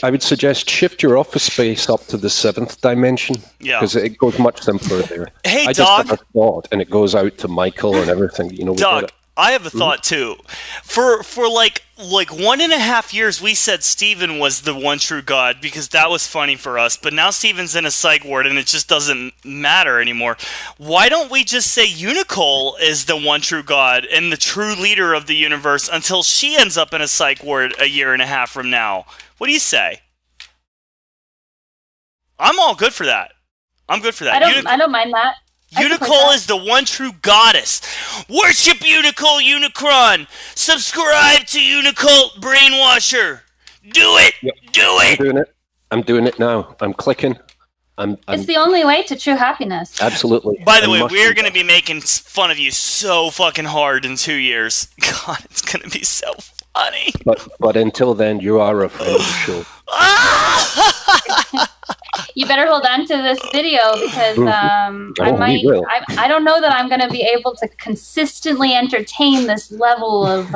I would suggest shift your office space up to the 7th dimension. Yeah. Because it goes much simpler there. Hey, I just have a thought, and it goes out to Michael and everything. You know, Doug, I have a thought too. For like 1.5 years, we said Steven was the one true God because that was funny for us. But now Steven's in a psych ward, and it just doesn't matter anymore. Why don't we just say Unicole is the one true God and the true leader of the universe until she ends up in a psych ward 1.5 years from now? What do you say? I'm all good for that. I'm good for that. I don't mind that. Unicole is the one true goddess. Worship Unicole Unicron. Subscribe to Unicole Brainwasher. Do it. Yep. Do it. I'm doing it now. I'm clicking. It's the only way to true happiness. Absolutely. By the way, we're going to be making fun of you so fucking hard in 2 years. God, it's going to be so funny. But until then, you are a friend of the show. You better hold on to this video because I don't know that I'm going to be able to consistently entertain this level of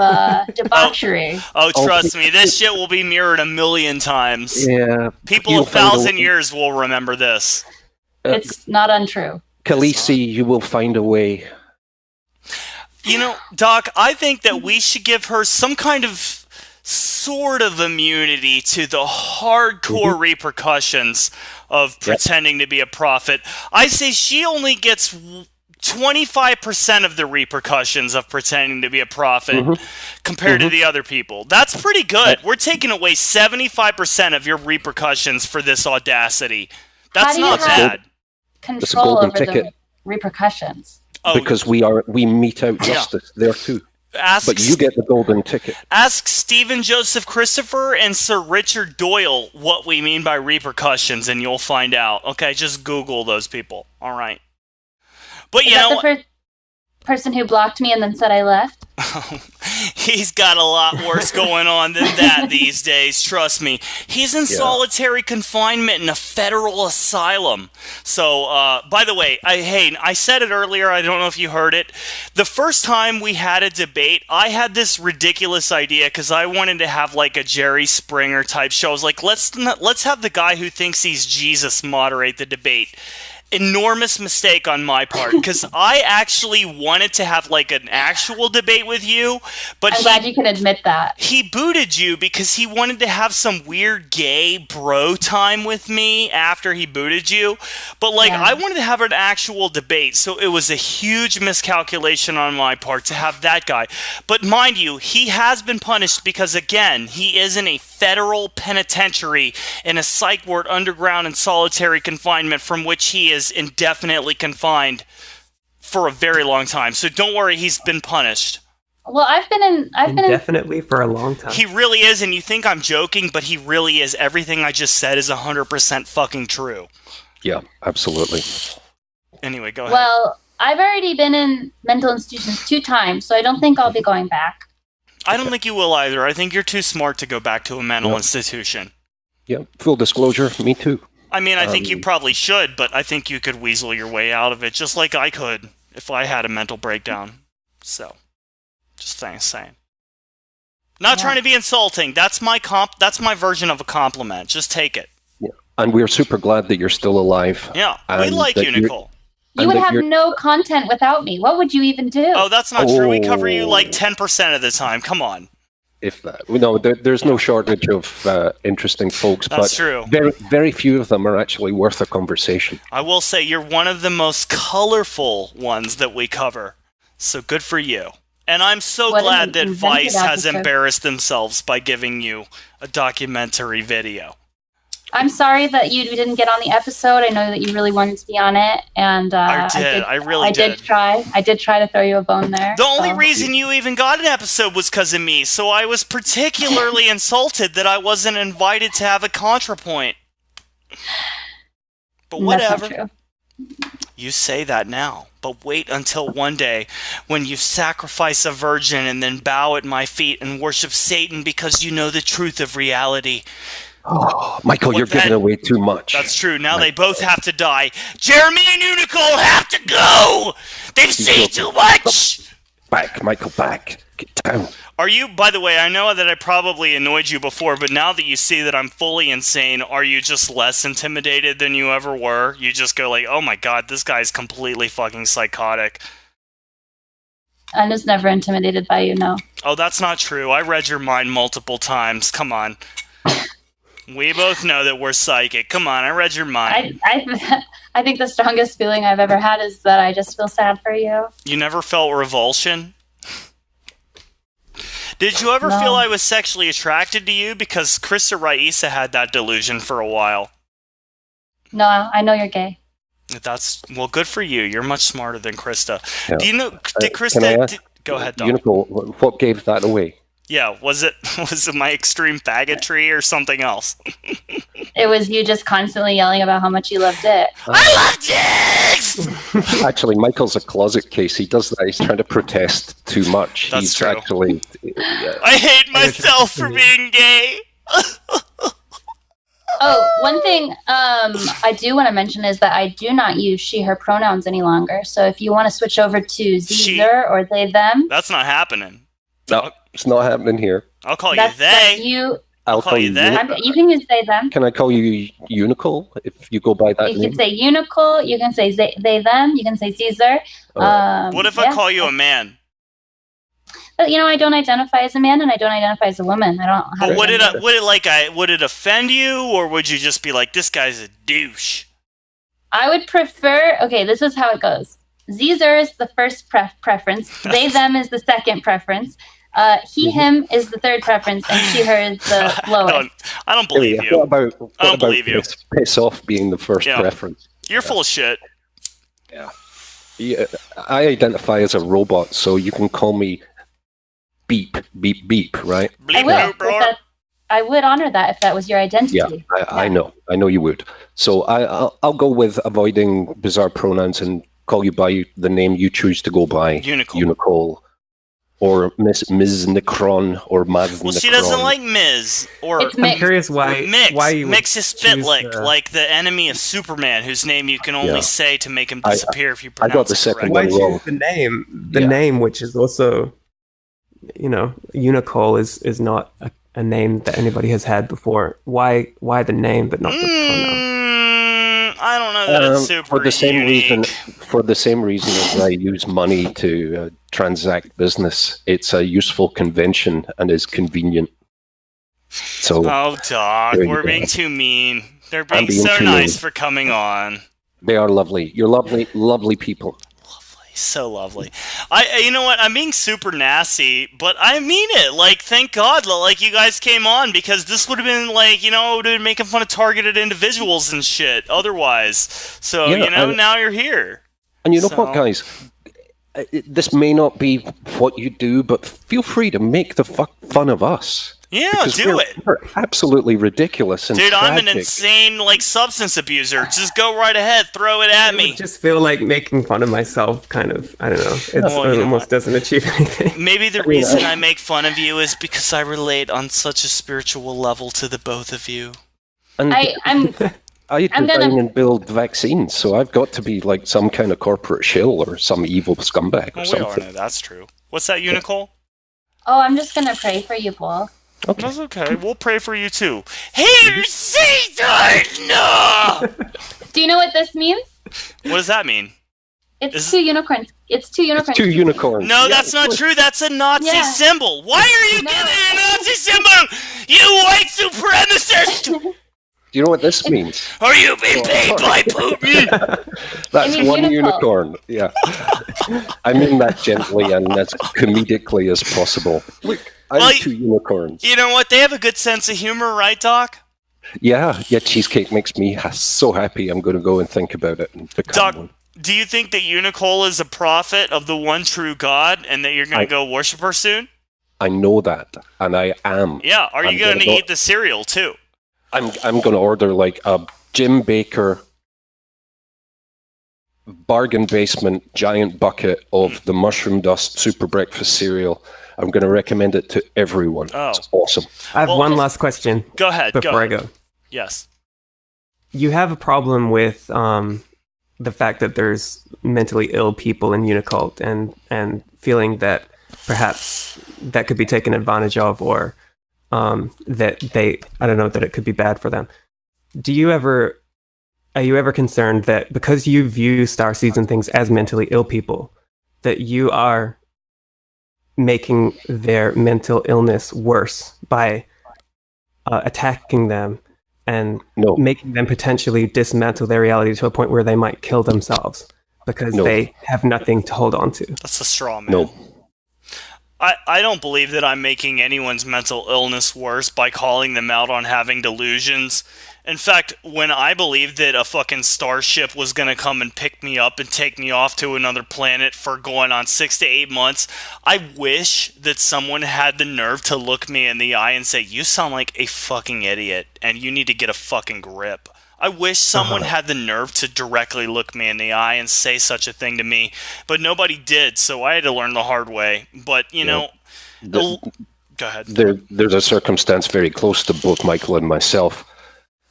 debauchery. Oh, trust me, this shit will be mirrored 1,000,000 times. Yeah. People 1,000 years will remember this. It's not untrue. Khaleesi, you will find a way. You know, Doc, I think that we should give her some kind of sort of immunity to the hardcore repercussions of pretending to be a prophet. I say she only gets 25% of the repercussions of pretending to be a prophet compared to the other people. That's pretty good. We're taking away 75% of your repercussions for this audacity. That's not bad. Control over the repercussions. Because we mete out justice there too. But you get the golden ticket. Ask Stephen Joseph Christopher and Sir Richard Doyle what we mean by repercussions, and you'll find out. Okay, just Google those people. All right. But you know, the person who blocked me and then said I left. He's got a lot worse going on than that these days. Trust me. He's in solitary confinement in a federal asylum. So, by the way, I said it earlier. I don't know if you heard it. The first time we had a debate, I had this ridiculous idea because I wanted to have like a Jerry Springer type show. I was like, let's have the guy who thinks he's Jesus moderate the debate. Enormous mistake on my part, because I actually wanted to have like an actual debate with you, but I'm glad you can admit that. He booted you because he wanted to have some weird gay bro time with me after he booted you. But like, I wanted to have an actual debate, so it was a huge miscalculation on my part to have that guy. But mind you, he has been punished because, again, he is in a federal penitentiary in a psych ward underground in solitary confinement, from which he is indefinitely confined for a very long time. So don't worry, he's been punished. Well, I've been indefinitely for a long time. He really is, and you think I'm joking, but he really is. Everything I just said is 100% fucking true. Yeah, absolutely. Anyway, go ahead. Well, I've already been in mental institutions 2 times, so I don't think I'll be going back. I don't think you will either. I think you're too smart to go back to a mental institution. Yeah, full disclosure, me too. I mean, I think you probably should, but I think you could weasel your way out of it, just like I could if I had a mental breakdown. So, just saying. Not trying to be insulting. That's my version of a compliment. Just take it. Yeah, and we're super glad that you're still alive. Yeah, we like you, Nicole. You would have no content without me. What would you even do? Oh, that's not true. We cover you like 10% of the time. Come on. If that. No, there's no shortage of interesting folks. That's but true. Very, very few of them are actually worth a conversation. I will say you're one of the most colorful ones that we cover. So good for you. And I'm so glad that Vice has embarrassed themselves by giving you a documentary video. I'm sorry that you didn't get on the episode. I know that you really wanted to be on it, and I did. I did try. I did try to throw you a bone there. The only reason you even got an episode was because of me, so I was particularly insulted that I wasn't invited to have a contrapoint. But whatever. That's not true. You say that now, but wait until one day when you sacrifice a virgin and then bow at my feet and worship Satan because you know the truth of reality. Oh, Michael, you're giving away too much. That's true. Now they both have to die. Jeremy and Unicole have to go. They've seen too much. Back, Michael, back. Get down. Are you, by the way, I know that I probably annoyed you before, but now that you see that I'm fully insane, are you just less intimidated than you ever were? You just go like, oh my god, this guy's completely fucking psychotic. I'm just never intimidated by you, no. Oh, that's not true. I read your mind multiple times. Come on. We both know that we're psychic. Come on, I read your mind. I think the strongest feeling I've ever had is that I just feel sad for you. You never felt revulsion? Did you ever feel I was sexually attracted to you? Because Krista Raisa had that delusion for a while. No, I know you're gay. Well, good for you. You're much smarter than Krista. Yeah. Do you know? Did Krista? Go ahead, Dom. Unicole, what gave that away? Yeah, was it my extreme faggotry or something else? It was you just constantly yelling about how much you loved it. I love dicks! Actually, Michael's a closet case. He does that. He's trying to protest too much. That's true. Actually... I hate myself for being gay! Oh, one thing I do want to mention is that I do not use she, her pronouns any longer. So if you want to switch over to Caesar or they, them. That's not happening. No, it's not happening here. I'll call you they. I'll call you they. You can use they, them. Can I call you Unicole if you go by that name? You can say Unicole. You can say they, them. You can say Caesar. What if I call you a man? But, I don't identify as a man and I don't identify as a woman. I don't have. But would it offend you, or would you just be like, this guy's a douche? I would prefer. Okay, this is how it goes. Caesar is the first preference. They, them is the second preference. He, him is the third preference, and she, her is the lowest. I don't believe you. What about piss off being the first preference? You're full of shit. Yeah. I identify as a robot, so you can call me beep, beep, beep, right? I would honor that if that was your identity. Yeah, I know you would. So I'll go with avoiding bizarre pronouns and call you by the name you choose to go by. Unicole. Or Ms. Unicron or Maz. Well, she doesn't like Ms. Or I'm curious why you Mix is Spitlick, like the enemy of Superman, whose name you can only say to make him disappear if you pronounce it. I got the second one wrong. Why choose the name, which is also, Unicole is not a name that anybody has had before. Why the name, but not the pronoun? I don't know that it's super for the same unique. For the same reason as I use money to transact business, it's a useful convention and is convenient. So, Doc, we're being too mean. They're being so nice for coming on. They are lovely. You're lovely, lovely people. So lovely. You know what? I'm being super nasty, but I mean it. Like, thank God, like, you guys came on, because this would have been like, it would have been making fun of targeted individuals and shit otherwise. So, now you're here. And you know what, guys? This may not be what you do, but feel free to make the fun of us. Yeah, We're absolutely ridiculous and Dude, tragic. I'm an insane, substance abuser. Just go right ahead, throw it at me. I just feel like making fun of myself, kind of. I don't know. It almost doesn't achieve anything. Maybe the reason I make fun of you is because I relate on such a spiritual level to the both of you. And I design and build vaccines, so I've got to be like some kind of corporate shill or some evil scumbag or something. We all know that's true. What's that, Unicole? Oh, I'm just gonna pray for you, Paul. Okay. That's okay. We'll pray for you too. Hail Satan! No! Do you know what this means? What does that mean? It's two unicorns. It's two unicorns. Two unicorns. No, that's not true. That's a Nazi symbol. Why are you giving a Nazi symbol? You white supremacist! Do you know what this means? Are you being paid by Putin? That's one unicorn. Yeah. I mean that gently and as comedically as possible. Look, I have two unicorns. You know what? They have a good sense of humor, right, Doc? Yeah, cheesecake makes me so happy. I'm going to go and think about it and become Doc, one. Do you think that Unicole is a prophet of the one true God and that you're going to go worship her soon? I know that, and I am. Yeah, are you going to eat the cereal, too? I'm going to order like a Jim Baker bargain basement giant bucket of the mushroom dust super breakfast cereal. I'm going to recommend it to everyone. Oh. It's awesome. I have one last question. Go ahead. Before I go. Yes. You have a problem with the fact that there's mentally ill people in Unicult and feeling that perhaps that could be taken advantage of, or that that it could be bad for them. Are you ever concerned that because you view starseeds and things as mentally ill people, that you are making their mental illness worse by attacking them and making them potentially dismantle their reality to a point where they might kill themselves because they have nothing to hold on to? That's a straw man. No. I don't believe that I'm making anyone's mental illness worse by calling them out on having delusions. In fact, when I believed that a fucking starship was going to come and pick me up and take me off to another planet for going on 6 to 8 months, I wish that someone had the nerve to look me in the eye and say, "You sound like a fucking idiot and you need to get a fucking grip." I wish someone had the nerve to directly look me in the eye and say such a thing to me, but nobody did, so I had to learn the hard way. But, go ahead. There's a circumstance very close to both Michael and myself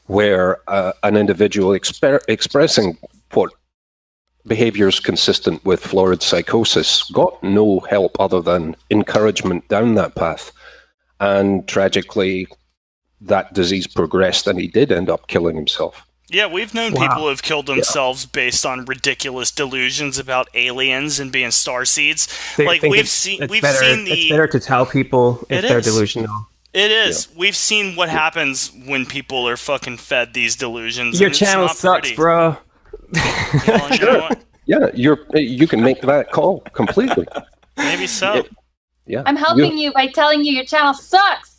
where an individual expressing what behaviors consistent with florid psychosis got no help other than encouragement down that path. And tragically, that disease progressed and he did end up killing himself. Yeah, we've known people who have killed themselves based on ridiculous delusions about aliens and being starseeds. It's better to tell people if they're delusional. It is. Yeah. We've seen what happens when people are fucking fed these delusions. Your channel sucks, bro. Sure. Yeah, you can make that call completely. Maybe so. Yeah. I'm helping you by telling you your channel sucks.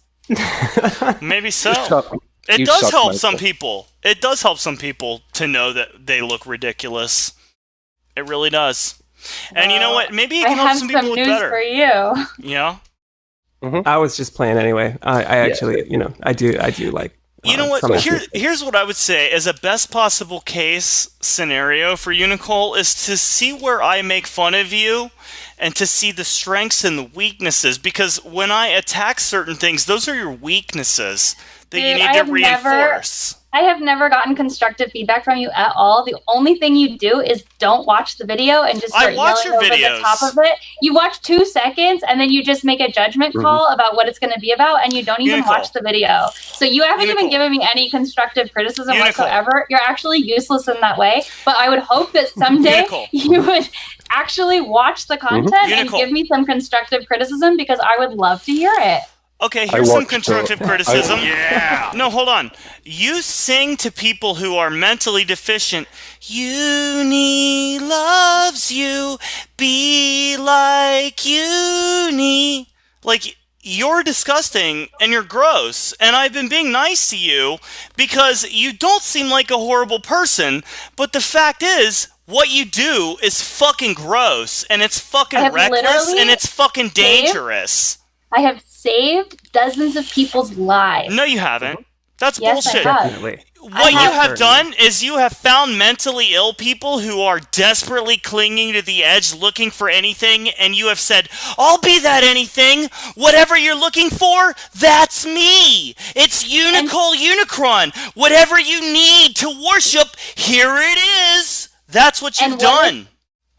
Maybe so. It does help some people. It does help some people to know that they look ridiculous. It really does. And you know what? Maybe it can help some people look better. I have some news for you. Yeah? I was just playing anyway. I actually, I do like. You know what? Here's what I would say as a best possible case scenario for Unicole is to see where I make fun of you and to see the strengths and the weaknesses, because when I attack certain things, those are your weaknesses that you need to reinforce. I have never gotten constructive feedback from you at all. The only thing you do is don't watch the video and just start yelling over the top of it. You watch 2 seconds and then you just make a judgment call about what it's going to be about, and you don't even watch the video. So you haven't even given me any constructive criticism whatsoever. You're actually useless in that way. But I would hope that someday you would actually watch the content and give me some constructive criticism, because I would love to hear it. Okay, here's some constructive criticism. No, hold on. You sing to people who are mentally deficient. Uni loves you. Be like Uni. Like, you're disgusting and you're gross. And I've been being nice to you because you don't seem like a horrible person. But the fact is, what you do is fucking gross. And it's fucking reckless. And it's fucking dangerous. I have saved dozens of people's lives. No, you haven't. That's bullshit. Definitely. What you have done is you have found mentally ill people who are desperately clinging to the edge, looking for anything, and you have said, I'll be that anything. Whatever you're looking for, that's me. It's Unicole Unicron. Whatever you need to worship, here it is. That's what you've done.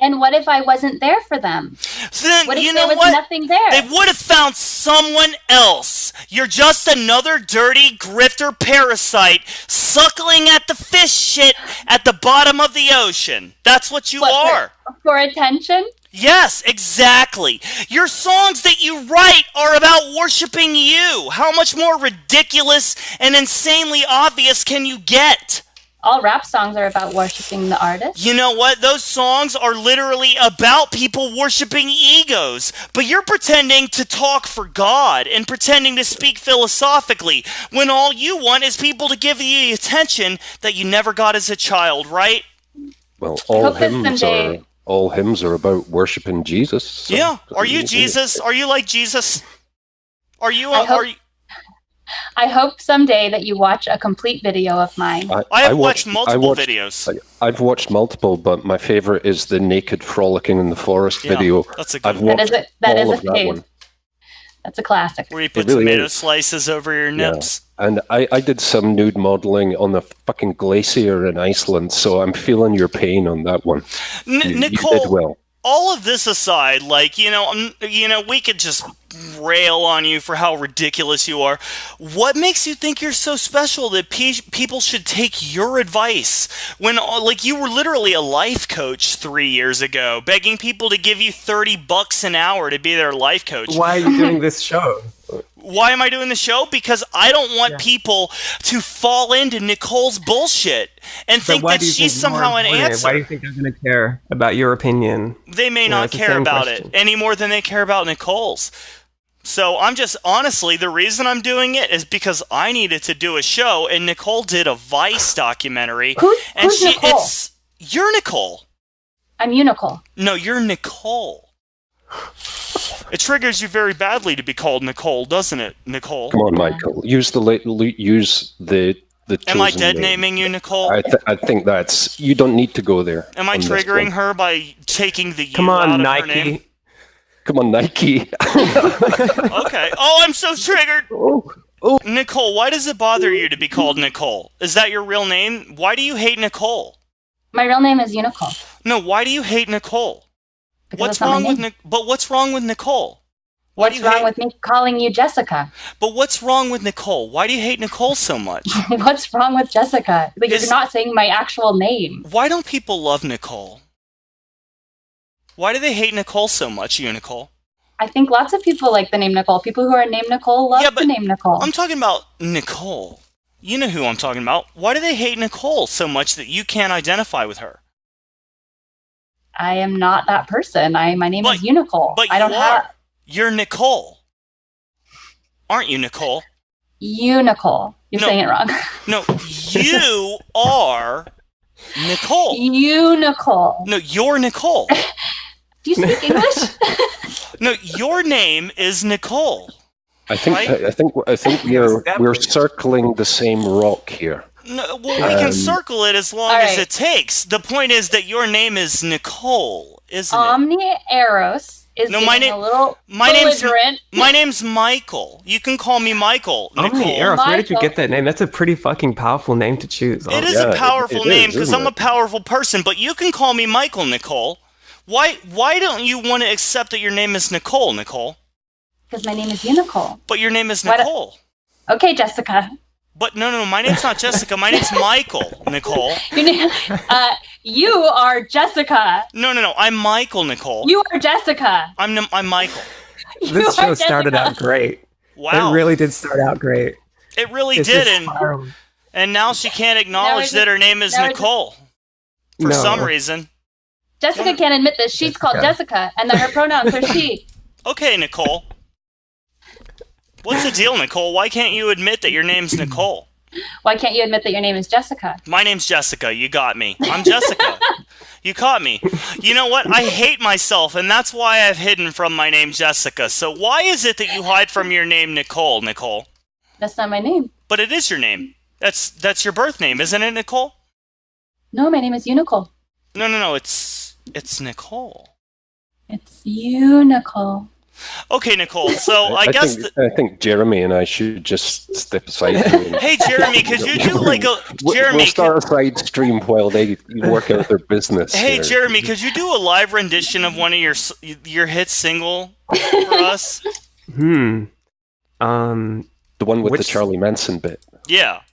And what if I wasn't there for them? So then, what if you there know was what? Nothing there? They would have found someone else. You're just another dirty grifter parasite suckling at the fish shit at the bottom of the ocean. That's what you are. For attention? Yes, exactly. Your songs that you write are about worshiping you. How much more ridiculous and insanely obvious can you get? All rap songs are about worshiping the artist. You know what? Those songs are literally about people worshiping egos. But you're pretending to talk for God and pretending to speak philosophically when all you want is people to give you the attention that you never got as a child, right? Well, all hymns are about worshiping Jesus. So yeah. Are you Jesus? Are you like Jesus? Are you? I hope someday that you watch a complete video of mine. I have watched multiple videos. I've watched multiple, but my favorite is the naked frolicking in the forest video. That's a good one. That is a fave. That's a classic. Where you put tomato slices over your nips. Yeah. And I did some nude modeling on the fucking glacier in Iceland, so I'm feeling your pain on that one. Nicole, you did well. All of this aside, like, we could just rail on you for how ridiculous you are. What makes you think you're so special that people should take your advice when, like, you were literally a life coach 3 years ago, begging people to give you $30 an hour to be their life coach? Why are you doing this show? Why am I doing the show? Because I don't want people to fall into Nicole's bullshit and think that she's somehow an answer. Why do you think they're going to care about your opinion? They may not care about it any more than they care about Nicole's. So I'm just, honestly, the reason I'm doing it is because I needed to do a show, and Nicole did a Vice documentary. Who's Nicole? You're Nicole. I'm Unicole. No, you're Nicole. It triggers you very badly to be called Nicole, doesn't it, Nicole? Come on, Michael. Use the Am I dead naming you, Nicole? I think that's... You don't need to go there. Am I triggering her by taking the Come U on, out of Nike. her name? Come on, Nike. Okay. Oh, I'm so triggered. Oh. Nicole, why does it bother you to be called Nicole? Is that your real name? Why do you hate Nicole? My real name is Unicole. No, why do you hate Nicole? Because what's wrong with what's wrong with Nicole? What's wrong with me calling you Jessica? But what's wrong with Nicole? Why do you hate Nicole so much? What's wrong with Jessica? Like, you're not saying my actual name. Why don't people love Nicole? Why do they hate Nicole so much, Unicole? I think lots of people like the name Nicole. People who are named Nicole love the name Nicole. I'm talking about Nicole. You know who I'm talking about. Why do they hate Nicole so much that you can't identify with her? I am not that person. My name is Unicole. But I don't have. You're Nicole. Aren't you, Nicole? Unicole. You're saying it wrong. No, you are Nicole. Unicole. No, you're Nicole. Do you speak English? No, your name is Nicole. I think we're circling the same rock here. No, well, we can circle it as long as it takes. The point is that your name is Nicole, isn't it? Omni Eros is no, my name's Michael. You can call me Michael. Omni Eros, where did you get that name? That's a pretty fucking powerful name to choose. It is a powerful name because I'm a powerful person, but you can call me Michael, Nicole. Why don't you want to accept that your name is Nicole, Nicole? Because my name is Unicole. But your name is Nicole. Okay, Jessica. But no, my name's not Jessica. My name's Michael, Nicole. You are Jessica. No, I'm Michael, Nicole. You are Jessica. I'm Michael. This show started out great. Wow. It really did start out great. It really did, and now she can't acknowledge that her name is Nicole for some reason. Jessica can't admit that she's called Jessica and that her pronouns are she. Okay, Nicole. What's the deal, Nicole? Why can't you admit that your name's Nicole? Why can't you admit that your name is Jessica? My name's Jessica. You got me. I'm Jessica. You caught me. You know what? I hate myself, and that's why I've hidden from my name Jessica. So why is it that you hide from your name Nicole, Nicole? That's not my name. But it is your name. That's your birth name, isn't it, Nicole? No, my name is Unicole. No. It's Nicole. It's you, Nicole. Okay, Nicole, so I think Jeremy and I should just step aside. Hey, Jeremy, could you do we'll start a side stream while they work out their business. Hey, Jeremy, could you do a live rendition of one of your hit single for us? The one with the Charlie Manson bit. Yeah.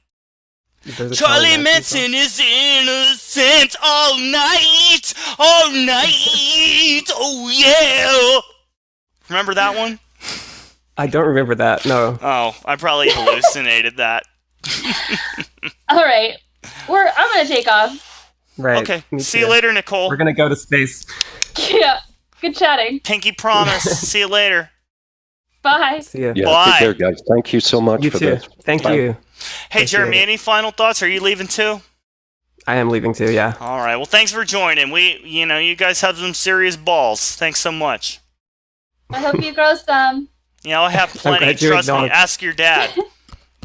Charlie Manson is innocent all night, oh yeah. Remember that one? I don't remember that, no. Oh, I probably hallucinated that. All right. I'm going to take off. Right. Okay. See you later, Nicole. We're going to go to space. Yeah. Good chatting. Pinky promise. See you later. Bye. See ya. Yeah, bye. Take care, guys. Thank you so much for this. Thank you. Hey, Jeremy, any final thoughts? Are you leaving too? I am leaving too, yeah. All right. Well, thanks for joining. You guys have some serious balls. Thanks so much. I hope you grow some. Yeah, I have plenty. Trust me. Ask your dad.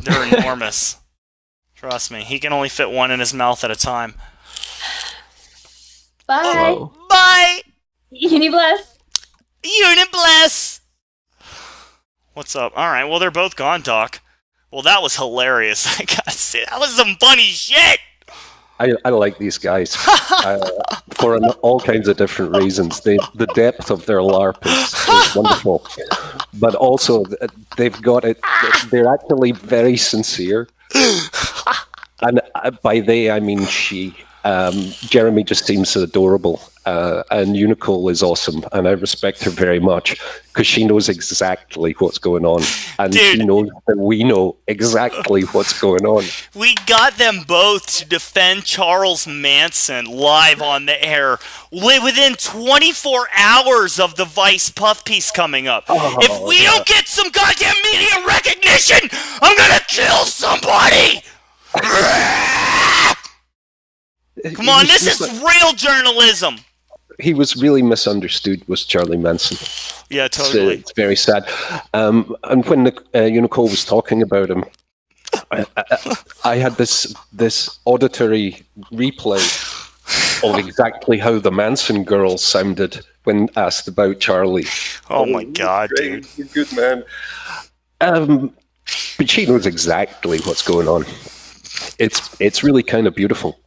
They're enormous. Trust me. He can only fit one in his mouth at a time. Bye. Oh, bye. Unibless. Unibless. What's up? All right. Well, they're both gone, Doc. Well, that was hilarious. I gotta say, that was some funny shit. I like these guys for all kinds of different reasons. The depth of their LARP is wonderful, but also they've got it. They're actually very sincere, and by they I mean she. Jeremy just seems adorable, and Unicole is awesome, and I respect her very much because she knows exactly what's going on, and she knows that we know exactly what's going on. We got them both to defend Charles Manson live on the air within 24 hours of the Vice puff piece coming up. If we don't get some goddamn media recognition, I'm gonna kill somebody! Come on, this is real journalism. He was really misunderstood, was Charlie Manson. Yeah, totally. It's very sad. And when Unicole was talking about him, I had this auditory replay of exactly how the Manson girls sounded when asked about Charlie. Oh my God, dude. You're a good man. But she knows exactly what's going on. It's really kind of beautiful.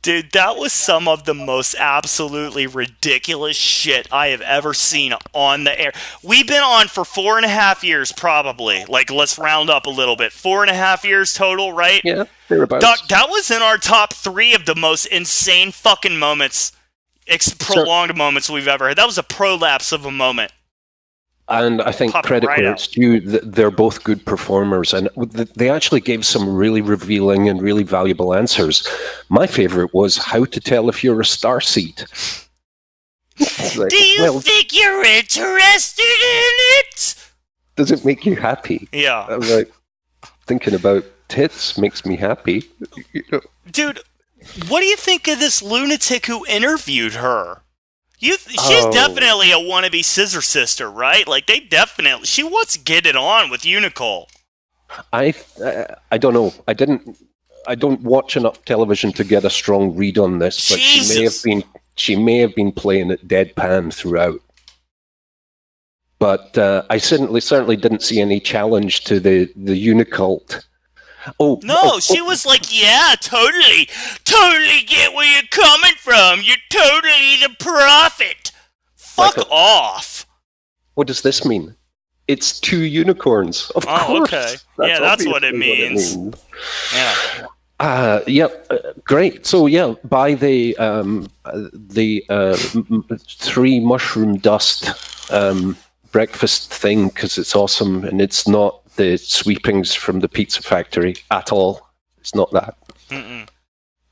Dude, that was some of the most absolutely ridiculous shit I have ever seen on the air. We've been on for 4.5 years, probably. Like, let's round up a little bit. 4.5 years total, right? Yeah, thereabouts. Doc, that was in our top 3 of the most insane fucking moments, prolonged moments we've ever had. That was a prolapse of a moment. And I think credit where it's due, they're both good performers, and they actually gave some really revealing and really valuable answers. My favorite was how to tell if you're a starseed. Like, do you think you're interested in it? Does it make you happy? Yeah. I'm like, thinking about tits makes me happy. Dude, what do you think of this lunatic who interviewed her? She's definitely a wannabe Scissor Sister, right? Like, she wants to get it on with Unicole. I don't know. I don't watch enough television to get a strong read on this, but she may have been playing it deadpan throughout. But I certainly didn't see any challenge to the Unicult. She was like, yeah, totally get where you're coming from. You're totally the prophet. Fuck off. What does this mean? It's 2 unicorns. Of course. Okay. That's what it means. Yeah. Great. So buy the 3 mushroom dust breakfast thing because it's awesome, and it's not the sweepings from the pizza factory at all. It's not that. Mm-mm.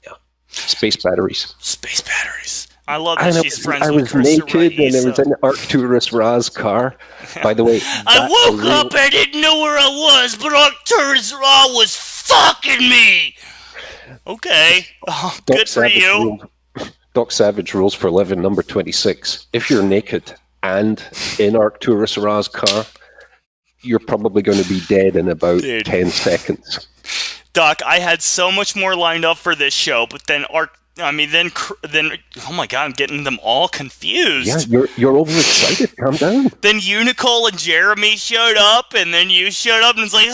Yeah. Space batteries. I love that she's friends with I was naked and I was in Arcturus Ra's car. By the way, I woke up, I didn't know where I was, but Arcturus Ra was fucking me. Okay. Good for you. Doc Savage rules for living number 26. If you're naked and in Arcturus Ra's car, you're probably going to be dead in about 10 seconds. Doc, I had so much more lined up for this show, but then oh my God, I'm getting them all confused. Yeah, you're overexcited. Calm down. Then Unicole and Jeremy showed up, and then you showed up, and it's like,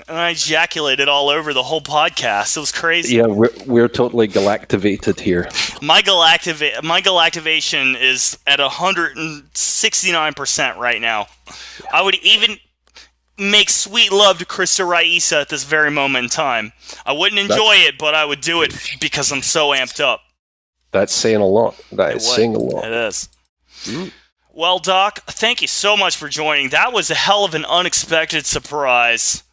and I ejaculated all over the whole podcast. It was crazy. Yeah, we're totally galactivated here. My galactivation is at 169% right now. I would even make sweet love to Krista Raisa at this very moment in time. I wouldn't enjoy it, but I would do it because I'm so amped up. That's saying a lot. That is saying a lot. It is. Well, Doc, thank you so much for joining. That was a hell of an unexpected surprise.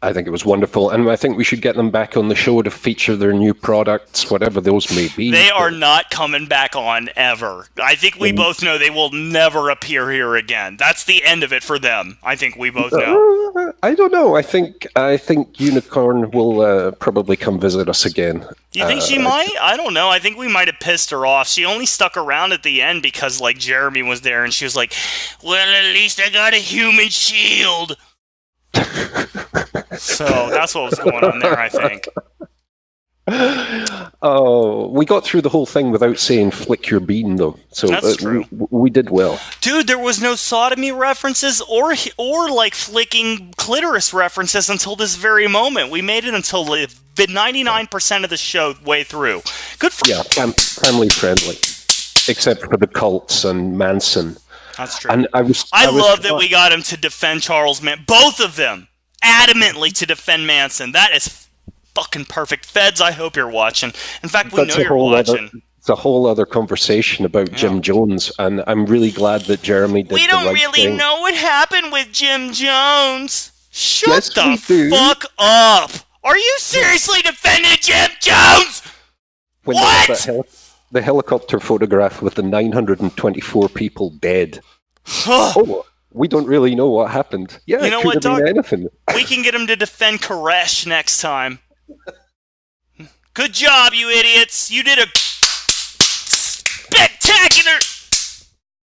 I think it was wonderful, and I think we should get them back on the show to feature their new products, whatever those may be. They are not coming back on ever. I think we both know they will never appear here again. That's the end of it for them. I think we both know. I don't know. I think Unicorn will probably come visit us again. You think she might? I don't know. I think we might have pissed her off. She only stuck around at the end because, like, Jeremy was there, and she was like, well, at least I got a human shield. So that's what was going on there, I think. Oh, we got through the whole thing without saying "flick your bean," though. So that's true. We did well, dude. There was no sodomy references or like flicking clitoris references until this very moment. We made it until the 99% of the show way through. Good for family friendly, except for the cults and Manson. That's true. And I love that we got him to defend Charles Manson. Both of them adamantly to defend Manson. That is fucking perfect. Feds, I hope you're watching. In fact, we know you're watching. It's a whole other conversation about Jim Jones, and I'm really glad that Jeremy did the right thing. We don't really know what happened with Jim Jones. Shut the fuck up. Are you seriously defending Jim Jones? What? The helicopter photograph with the 924 people dead. We don't really know what happened. Yeah, you know what, Doc? Anything. We can get him to defend Koresh next time. Good job, you idiots. You did a spectacular